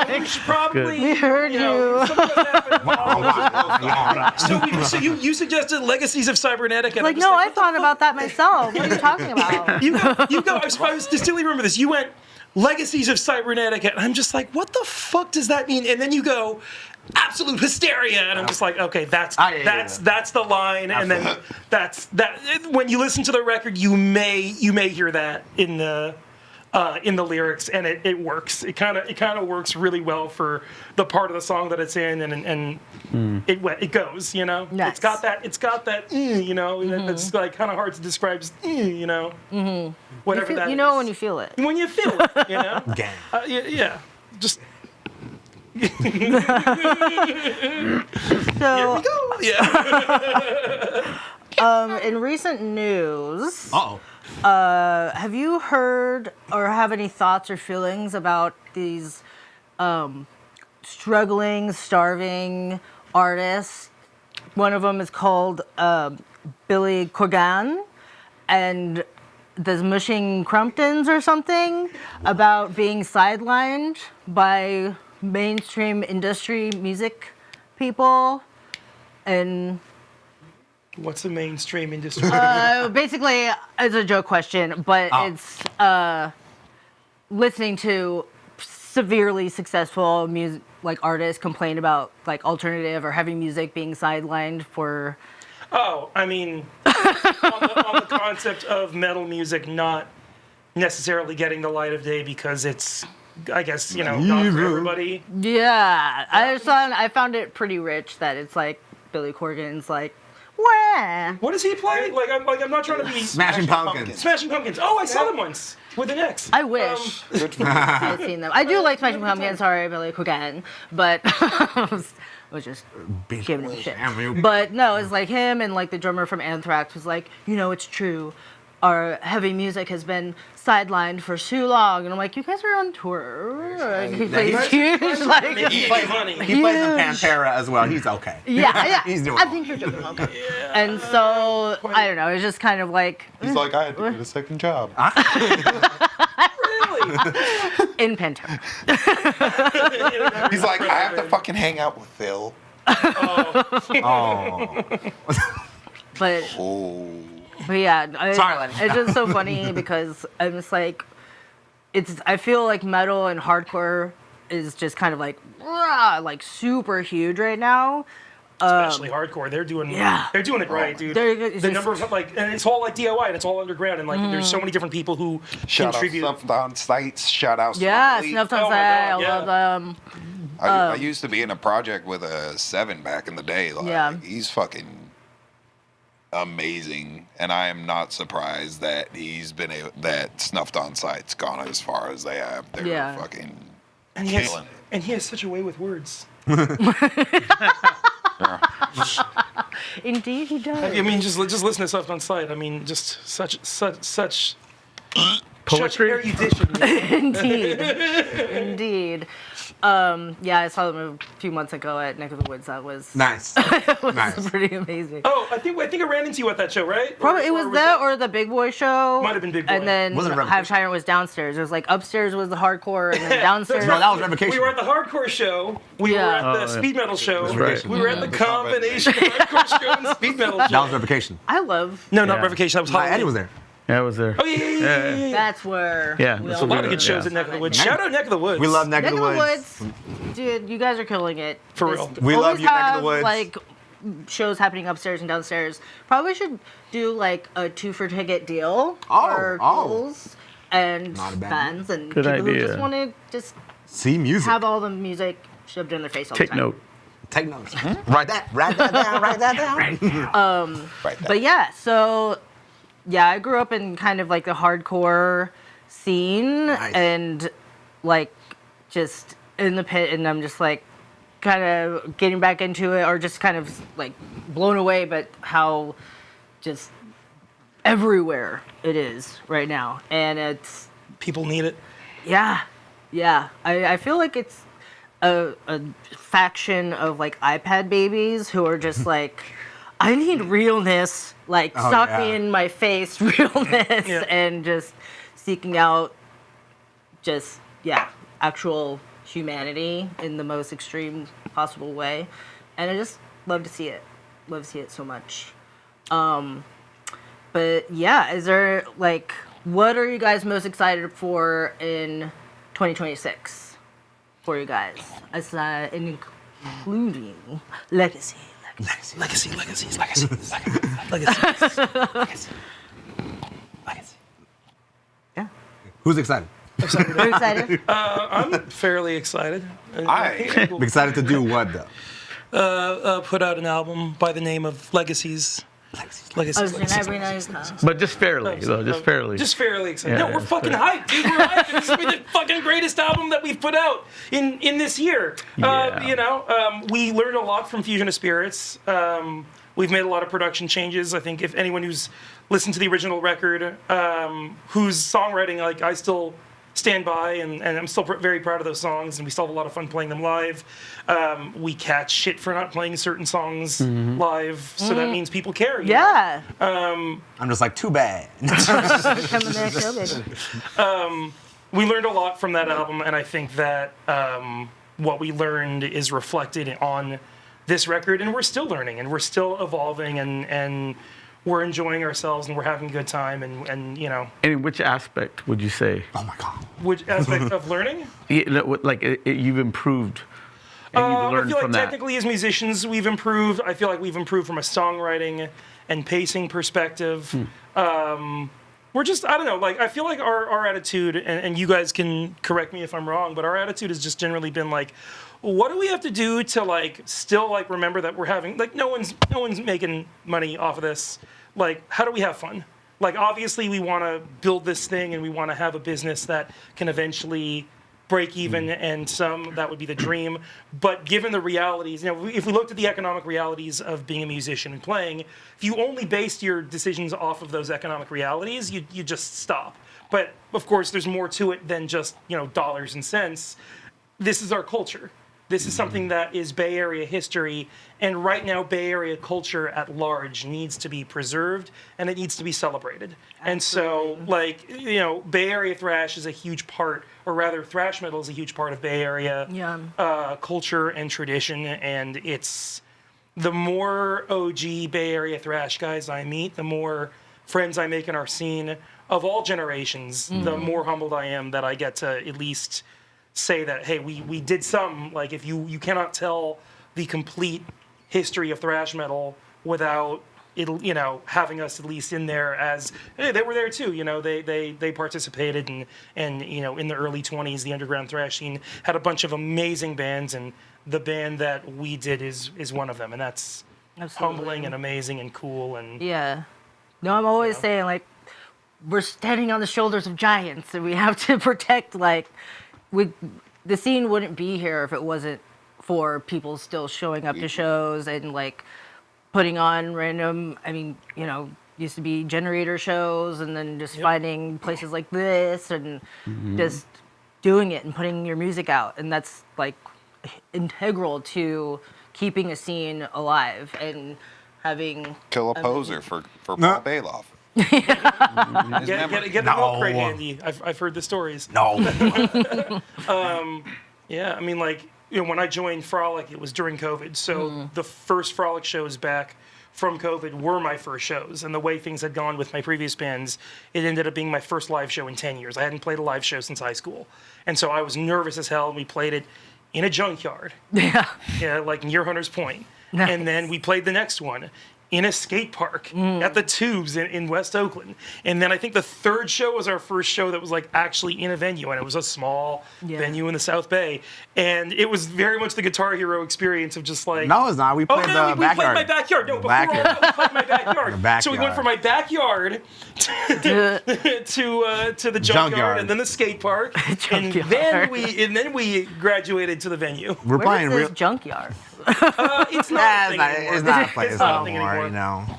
we should probably. We heard you. So you suggested Legacies of Cybernetica. Like, no, I thought about that myself. What are you talking about? You go. I distinctly remember this. You went Legacies of Cybernetica, and I'm just like, what the fuck does that mean? And then you go, absolute hysteria, and I'm just like, okay, that's the line, and then that's that. When you listen to the record, you may hear that in the lyrics, and it works. It kind of works really well for the part of the song that it's in, and it goes. Nice. It's got that. It's like kind of hard to describe. Mm-hmm. Whatever that. When you feel it. When you feel it. Gang. Yeah. Just. So. Here we go. Yeah. In recent news. Uh-oh. Have you heard or have any thoughts or feelings about these struggling, starving artists? One of them is called Billy Corgan, and the Mushing Crumptons or something, about being sidelined by mainstream industry music people. And what's the mainstream industry? Basically, it's a joke question, but it's listening to severely successful music, like artists complain about like alternative or heavy music being sidelined for. Oh, I mean, on the concept of metal music not necessarily getting the light of day because it's, I guess, not for everybody. Yeah, I found it pretty rich that it's like Billy Corgan's like. Where? What does he play? I'm not trying to be Smashing Pumpkins. Smashing Pumpkins. Oh, I saw them once with an X. I wish I'd seen them. I do like Smashing Pumpkins. Sorry, Billy Corgan, but I was just giving him shit. But no, it's like him and like the drummer from Anthrax was like, it's true. Our heavy music has been sidelined for too long, and I'm like, you guys are on tour. He plays huge, like he plays in Pantera as well. He's okay. Yeah. He's doing. I think you're doing okay. Yeah, and so I don't know. It's just kind of like he's like, I had to get a second job. Really? In Pantera. He's like, I have to fucking hang out with Phil. Oh. But. Oh. But yeah, Sorry, Lenny. it's just so funny because I'm just like, I feel like metal and hardcore is just kind of like, rah, like super huge right now. Especially hardcore, they're doing it right, dude. The number of and it's all like DIY and it's all underground and like there's so many different people who contribute. Shout out Snuffed on Sites. Shout out Yeah, Smiley. Snuffed on Oh my Sight. God, I yeah. love them. I used to be in a project with a 7 back in the day. Like, Yeah. he's fucking amazing, and I am not surprised that that Snuffed on Sight's gone as far as they have. They're fucking And killing it. and he has such a way with words. Indeed, he does. I mean, just listen to stuff on site. I mean, just such Poetry? erudition. Indeed. Yeah, I saw them a few months ago at Neck of the Woods. That was Nice. nice. Pretty amazing. Oh, I think I ran into you at that show, right? Probably it was that or the Big Boy show. Might have been Big Boy. And then Wasn't it Hive Revocation? Tyrant was downstairs. It was like upstairs was the hardcore, and then downstairs. No, that was Revocation. We were at the hardcore show. We were at the speed metal show. right. We were at the combination of hardcore show and speed metal show. That was Revocation. I love. No, not Yeah. Revocation. That was Hi, Halloween. Eddie was there. Yeah, I was there. Oh yeah. That's where. Yeah, we that's all what A lot of we good shows at Neck of the Woods. Shout out Neck of the Woods. We love Neck Neck of the Woods. Dude, you guys are killing it. For Just real. We love always you, Neck of the have, Woods. Like shows happening upstairs and downstairs. Probably should do like a 2 for ticket deal for couples and Not a bad fans and Good people who idea. just want to just See music. have all the music shoved in their face all the Take time. note. Take notes. Write that down. Write that down. But yeah, so yeah, I grew up in kind of like the hardcore scene and like just in the pit, and I'm just like kind of getting back into it or just kind of like blown away but how just everywhere it is right now. And it's People need it. yeah. I feel like it's a faction of like iPad babies who are just like, I need realness, like sock me in my face realness, and just seeking out just actual humanity in the most extreme possible way. And I just love to see it. Love to see it so much. But yeah, is there like, what are you guys most excited for in 2026 for you guys? Including Legacy. Legacies. Yeah. Who's excited? Very excited. I'm fairly excited. I'm excited to do what though? Put out an album by the name of Legacies. Every night. But just fairly, though. Just fairly. Just fairly excited. Yeah, No, we're it's fucking hyped, dude. We're hyped. This will be the fucking greatest album that we've put out in this year. Yeah. We learned a lot from Fusion of Spirits. We've made a lot of production changes. I think if anyone who's listened to the original record, whose songwriting, like, I still stand by, and I'm still very proud of those songs, and we still have a lot of fun playing them live. We catch shit for not playing certain songs live, so that means people care. you know? Yeah. I'm just like, too bad. Coming there, kill baby. We learned a lot from that album, and I think that what we learned is reflected on this record, and we're still learning, and we're still evolving, and we're enjoying ourselves, and we're having a good time, and you know. And in which aspect would you say? Oh my God. Which aspect of learning? You've improved. And you've I learned feel like from that. technically as musicians we've improved. I feel like we've improved from a songwriting and pacing perspective. We're just, I don't know, like, I feel like our attitude, and you guys can correct me if I'm wrong, but our attitude has just generally been like, what do we have to do to like still like remember that we're having, like, no one's making money off of this. Like, how do we have fun? Like, obviously we want to build this thing and we want to have a business that can eventually break even, and that would be the dream. But given the realities, you know, if we looked at the economic realities of being a musician and playing, if you only based your decisions off of those economic realities, you just stop. But of course, there's more to it than just, you know, dollars and cents. This is our culture. This is something that is Bay Area history, and right now Bay Area culture at large needs to be preserved, and it needs to be celebrated. Absolutely. And so, like, you know, Bay Area thrash is a huge part, or rather thrash metal is a huge part of Bay Area culture and tradition, and it's the more OG Bay Area thrash guys I meet, the more friends I make in our scene of all generations, the more humbled I am that I get to at least say that, hey, we did something. Like, if you cannot tell the complete history of thrash metal without it, having us at least in there as, hey, they were there too. They participated, and in the early 20s, the underground thrash scene had a bunch of amazing bands, and the band that we did is one of them, and that's humbling and amazing and cool. And Yeah. No, I'm always saying, like, we're standing on the shoulders of giants, and we have to protect, like, the scene wouldn't be here if it wasn't for people still showing up to shows and, like, putting on random, used to be generator shows, and then just finding places like this and just doing it and putting your music out. And that's, like, integral to keeping a scene alive and having... Kill a poser for Paul Bailoff. Get the milk crate handy. I've heard the stories. No. Yeah, when I joined Frolic, it was during COVID, so the first Frolic shows back from COVID were my first shows, and the way things had gone with my previous bands, it ended up being my first live show in 10 years. I hadn't played a live show since high school, and so I was nervous as hell, and we played it in a junkyard. Yeah, like near Hunter's Point. Nice. And then we played the next one in a skate park at the Tubes in West Oakland. And then I think the third show was our first show that was like actually in a venue, and it was a small venue in the South Bay. And it was very much the Guitar Hero experience of just like... No, it's not. We played the backyard. We played my backyard. No, before all that, we played my backyard. So we went from my backyard to the junkyard and then the skate park. And then we graduated to the venue. We're playing real junkyard. It's not it's not a place anymore.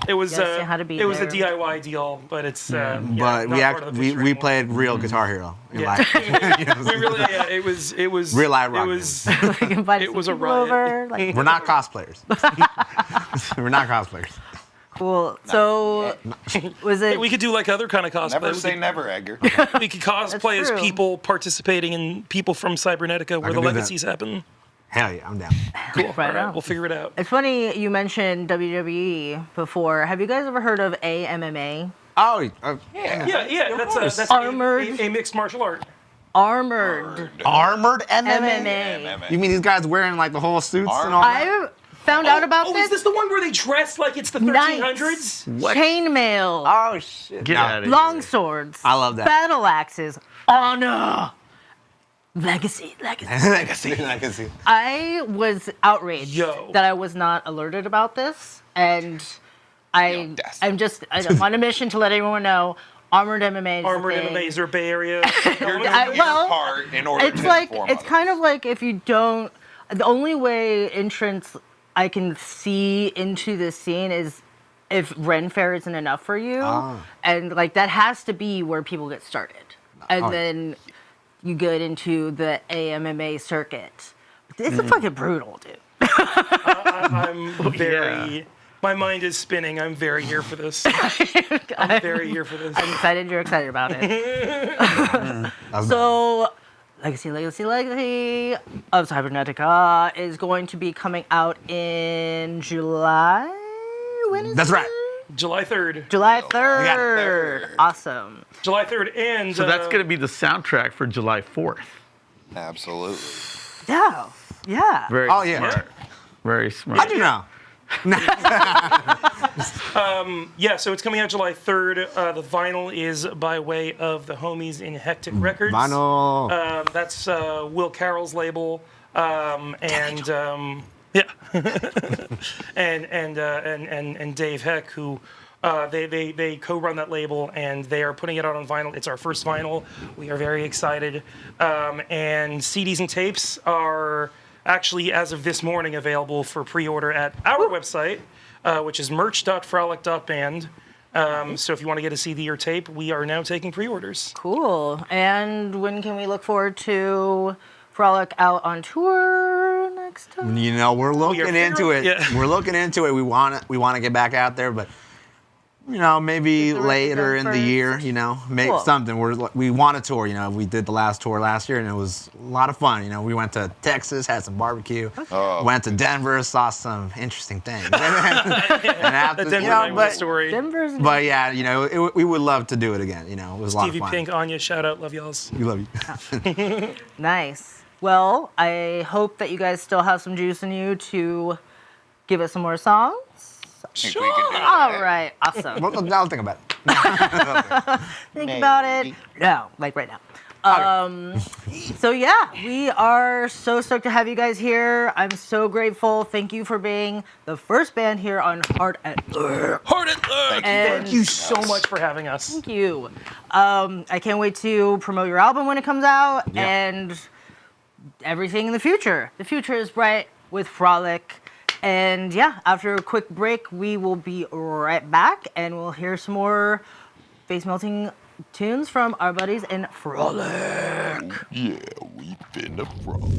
It was a DIY deal, but it's but we played real Guitar Hero. Yeah. We really it was real live rock. It was a riot. We're not cosplayers. We're not cosplayers. Cool. So, was it? We could do like other kind of cosplay. Never say never, Edgar. We could cosplay as people participating in people from Cybernetica, where the legacies happen. Hell yeah, I'm down. Cool. All right, we'll figure it out. It's funny you mentioned WWE before. Have you guys ever heard of AMMA? Oh, yeah. That's armored. A mixed martial art. Armored MMA? You mean these guys wearing like the whole suits and all that? I found out about this. Is this the one where they dress like it's the 1300s? What? Chainmail. Oh shit! Get out of here. Long swords. I love that. Battle axes. Honor. Legacy. I was outraged that I was not alerted about this, and I'm on a mission to let everyone know. Armored MMA. Is their Bay Area. It's kind of like if you don't. The only way entrance I can see into this scene is if Ren Fair isn't enough for you, and like that has to be where people get started, and then you get into the AMMA circuit. It's fucking brutal, dude. I'm very... My mind is spinning. I'm very here for this. I'm very here for this. I'm excited you're excited about it. So, Legacy of Cybernetica is going to be coming out in July? When is That's right. July 3rd. July 3rd. Awesome. July 3rd, and... So that's going to be the soundtrack for July 4th. Absolutely. Yeah. Very smart. Very smart. How'd you know? So it's coming out July 3rd. The vinyl is by way of the homies in Hectic Records. Vinyl. That's Will Carroll's label. And Dave Heck, who they co-run that label, and they are putting it out on vinyl. It's our first vinyl. We are very excited. And CDs and tapes are actually, as of this morning, available for pre-order at our website, which is merch.frolic.band. So if you want to get a CD or tape, we are now taking pre-orders. Cool. And when can we look forward to Frolic out on tour next time? We're looking into it. Yeah. We're looking into it. We want to get back out there, but maybe Get the rest later of in them the year, first. make Cool. something. We want to tour, we did the last tour last year and it was a lot of fun. We went to Texas, had some barbecue, went to Denver, saw some interesting things. and after, The Denver story. Denver's but yeah, we would love to do it again. It was a lot of Stevie fun. Pink, Anya, shout out, love y'alls. We love you. Nice. Well, I hope that you guys still have some juice in you to give us some more songs. Think we can do All that. right. Awesome. I'll think about it. Think about it. No, like right now. So yeah, we are so stoked to have you guys here. I'm so grateful. Thank you for being the first band here on Hard at Lurk. Hard at Lurk. Thank you so much for having us. Thank you. I can't wait to promote your album when it comes out and everything in the future. The future is bright with Frolic. And yeah, after a quick break, we will be right back and we'll hear some more face-melting tunes from our buddies in Frolic. Yeah, we finna frolic.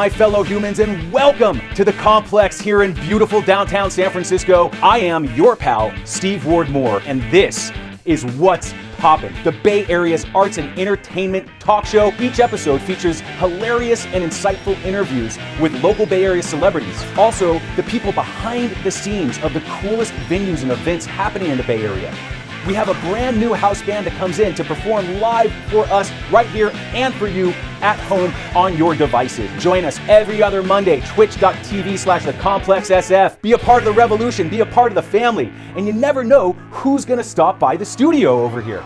my fellow humans, and welcome to the complex here in beautiful downtown San Francisco. I am your pal, Steve Ward Moore, and this is What's Poppin', the Bay Area's arts and entertainment talk show. Each episode features hilarious and insightful interviews with local Bay Area celebrities. Also, the people behind the scenes of the coolest venues and events happening in the Bay Area. We have a brand new house band that comes in to perform live for us right here and for you at home on your devices. Join us every other Monday, twitch.tv/thecomplexsf. Be a part of the revolution, be a part of the family, and you never know who's gonna stop by the studio over here.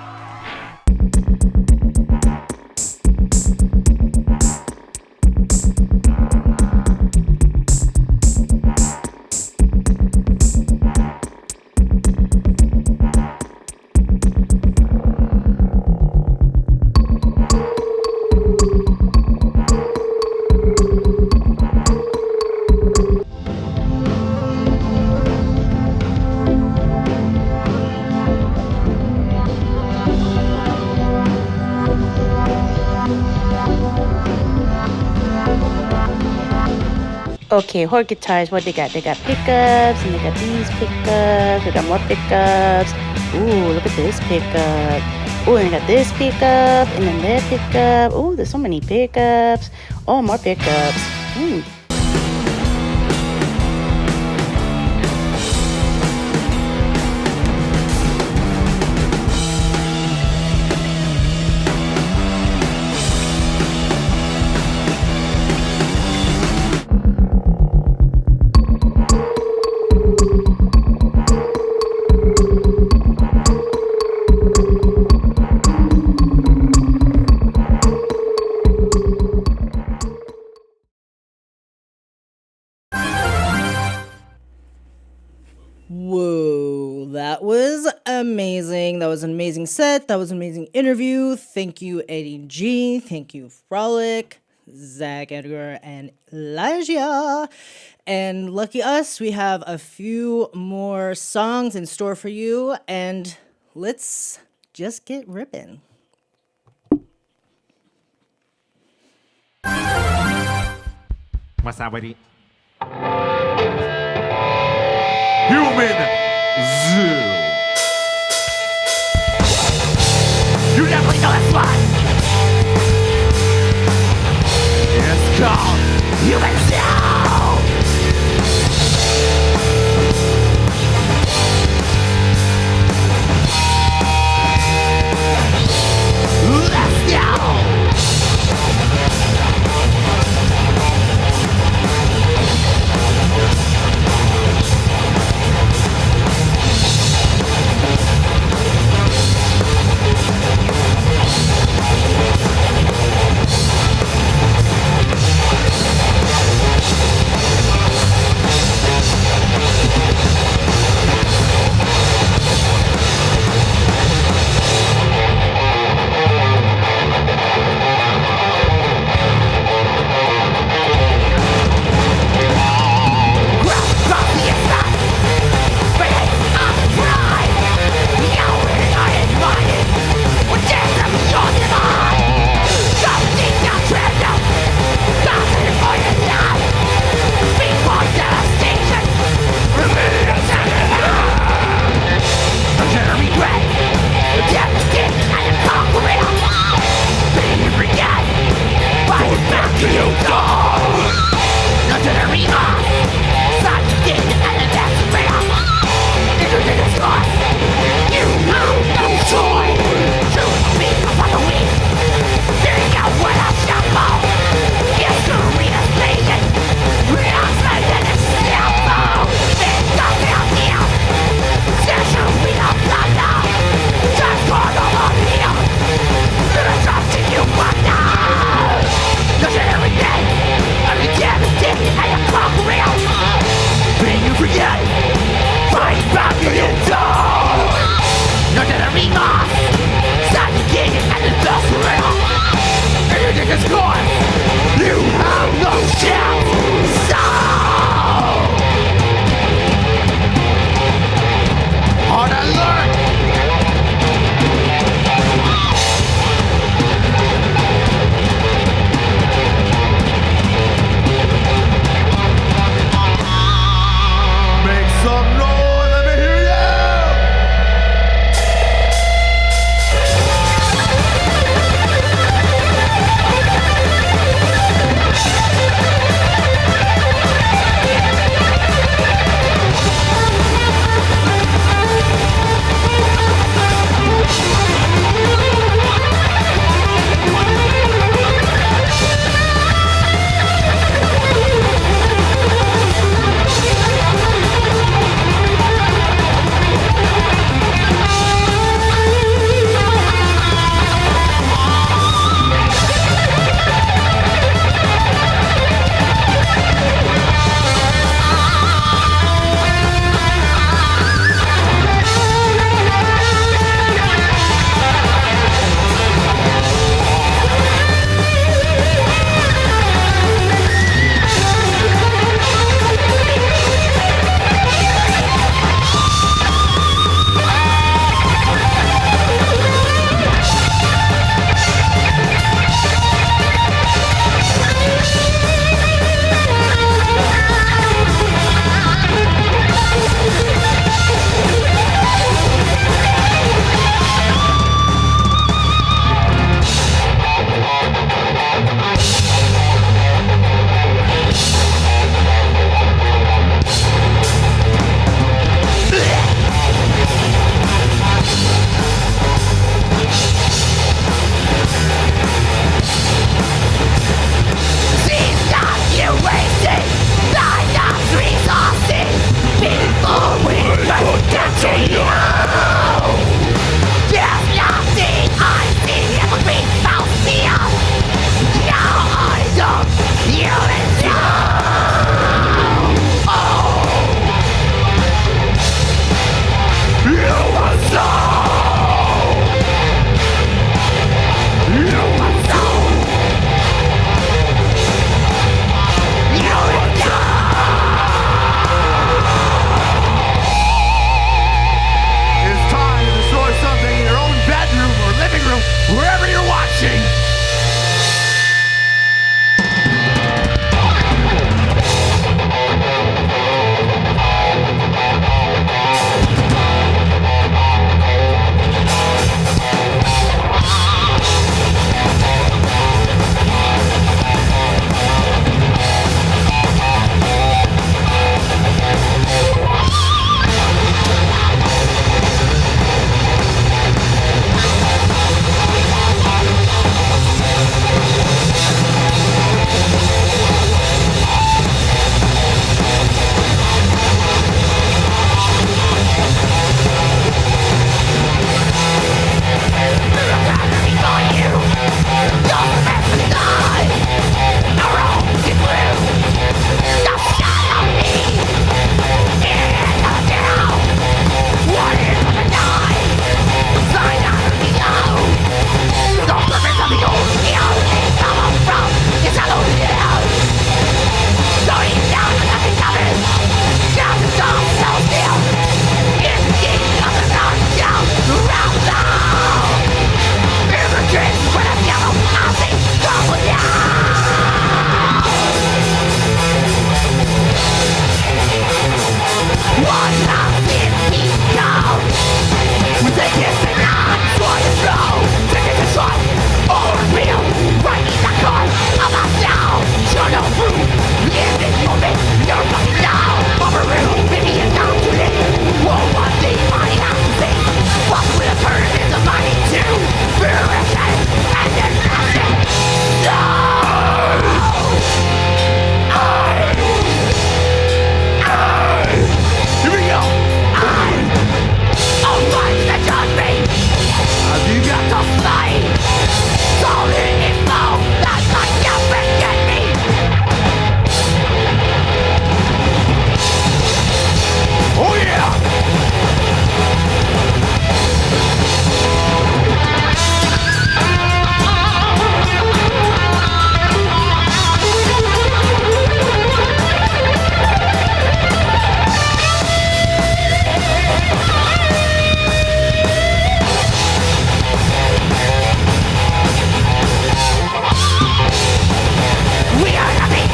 Okay, Horde guitars, what they got? They got pickups, and they got these pickups. They got more pickups. Ooh, look at this pickup. Ooh, and they got this pickup, and then that pickup. Ooh, there's so many pickups. Oh, more pickups. Ooh. Whoa, that was amazing. That was an amazing set. That was an amazing interview. Thank you, Eddie G. Thank you, Frolic, Zach Edgar, and Elijah. And lucky us, we have a few more songs in store for you. And let's just get ripping. What's up, buddy? Human Zoo. You definitely know that's right. It's called Human Zoo. Let's go.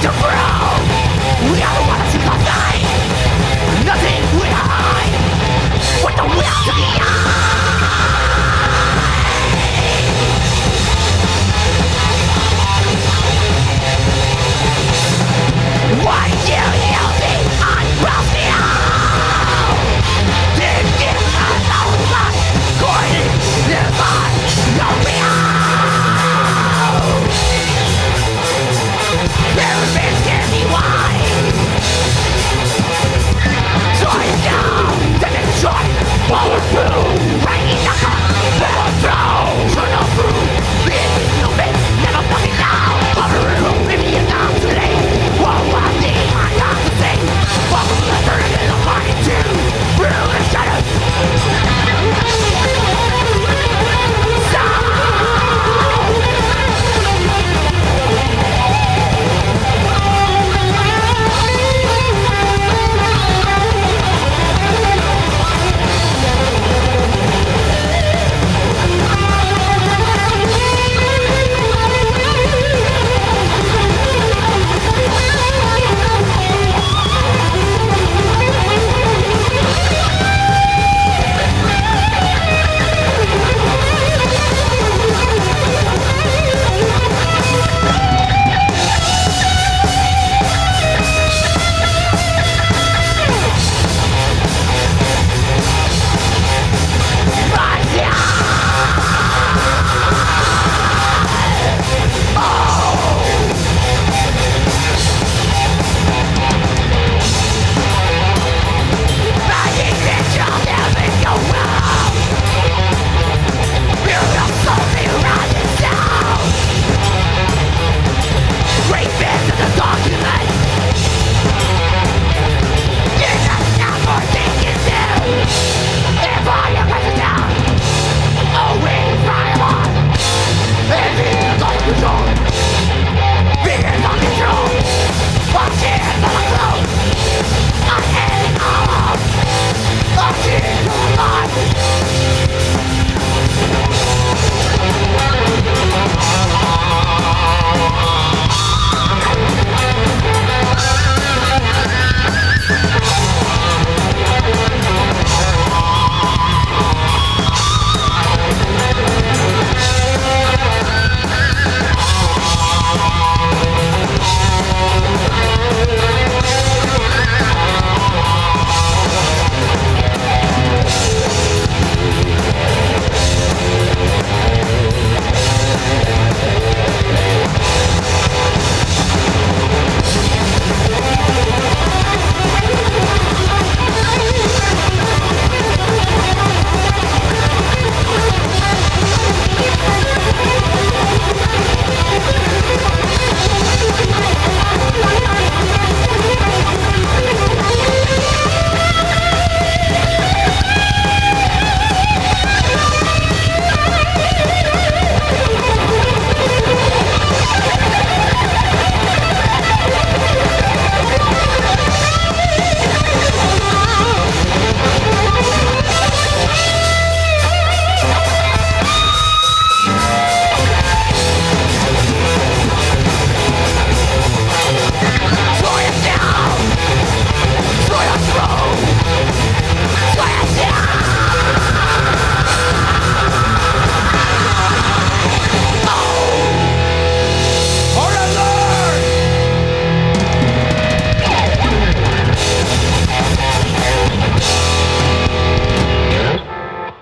to prove we are the ones who can fight. Nothing we hide. With the will to be why do you think I brought me out? Did you know that Gordon never know me out? Pyramids give me why. So I down to destroy power through. Breaking the cup, never throw. Turn off through. Being stupid, never fucking down. Power room, maybe it's not too late. What one thing I have to say. Fuck the third in the party too. Real and shattered.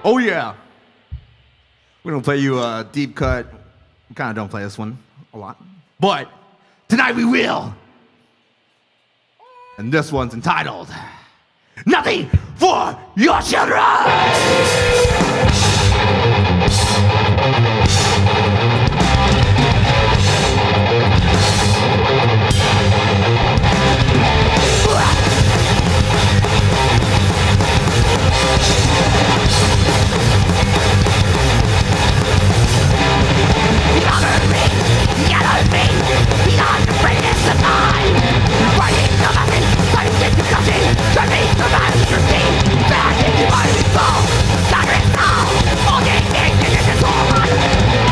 Oh yeah. We don't play you a deep cut. We kind of don't play this one a lot. But tonight we will. And this one's entitled Nothing for Your Children. Back into my soul, that is all. All the things that is all.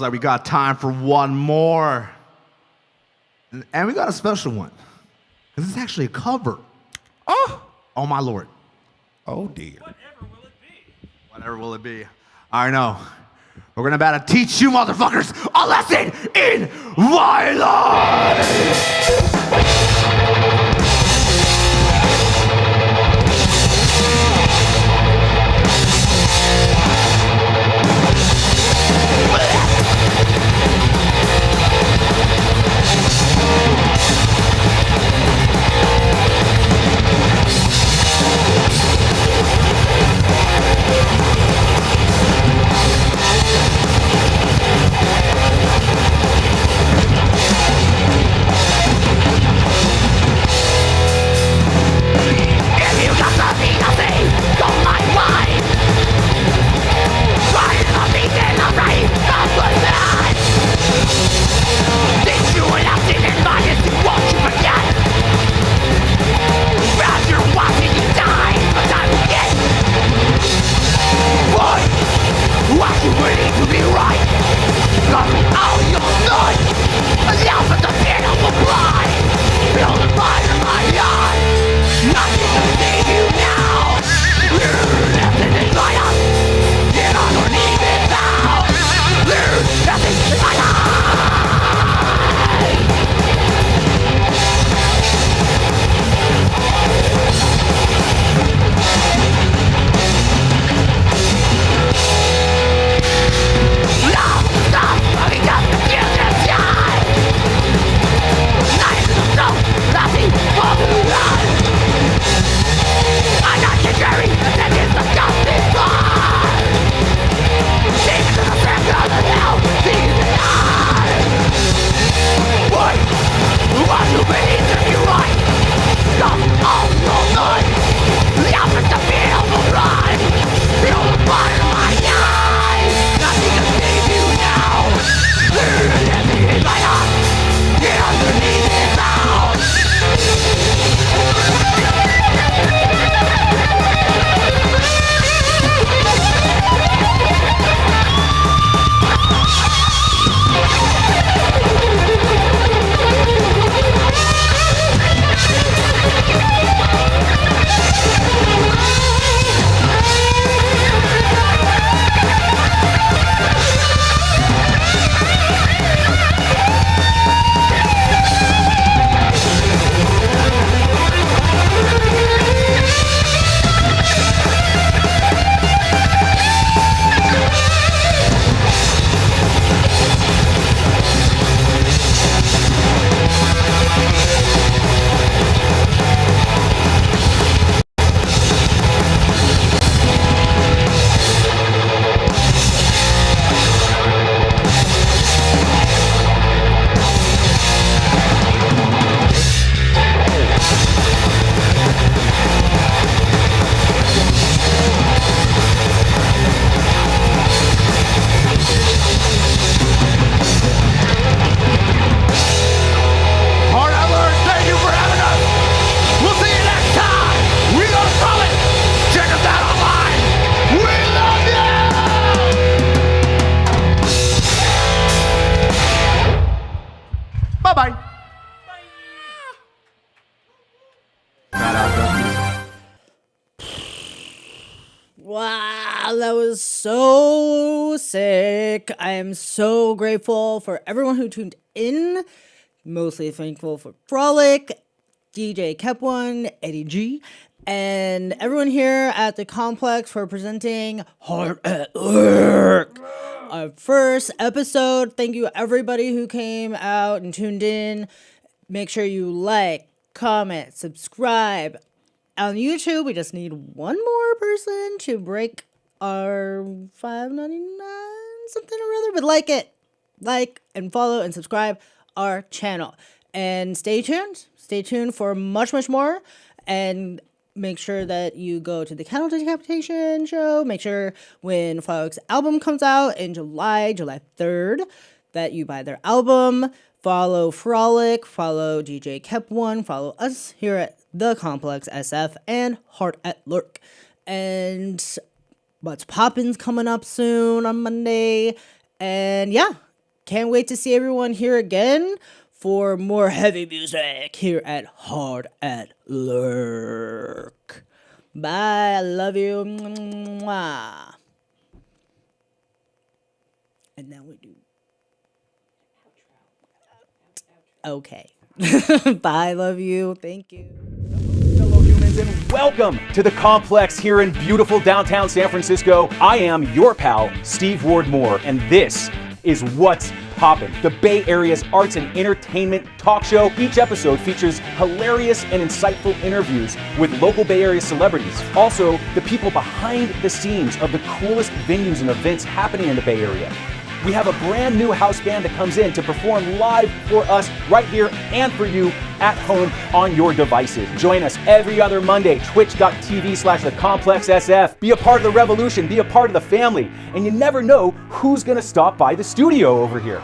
like we got time for one more. And we got a special one. Because it's actually a cover. Oh my Lord. Oh dear. Whatever will it be? I know. We're gonna about to teach you motherfuckers a lesson in violence! Wow, that was so sick. I am so grateful for everyone who tuned in. Mostly thankful for Frolic, DJ Kep1, Eddie G, and everyone here at the Complex for presenting Heart at Lurk. Our first episode. Thank you everybody who came out and tuned in. Make sure you like, comment, subscribe. On YouTube, we just need one more person to break our $5.99 something or other. But like and follow and subscribe our channel. And stay tuned. Stay tuned for much, much more. And make sure that you go to the Candle Decapitation show. Make sure when Frolic's album comes out in July 3rd, that you buy their album. Follow Frolic, follow DJ Kep1, follow us here at The Complex SF and Heart at Lurk. And What's Poppin's coming up soon on Monday. And yeah, can't wait to see everyone here again for more heavy music here at Hard at Lurk. Bye. I love you. Mwah. And now we do. Okay. Bye. Love you. Thank you. Fellow humans, and welcome to the complex here in beautiful downtown San Francisco. I am your pal, Steve Ward Moore, and this is What's Poppin', the Bay Area's arts and entertainment talk show. Each episode features hilarious and insightful interviews with local Bay Area celebrities. Also, the people behind the scenes of the coolest venues and events happening in the Bay Area. We have a brand new house band that comes in to perform live for us right here and for you at home on your devices. Join us every other Monday, twitch.tv/thecomplexsf. Be a part of the revolution, be a part of the family, and you never know who's gonna stop by the studio over here.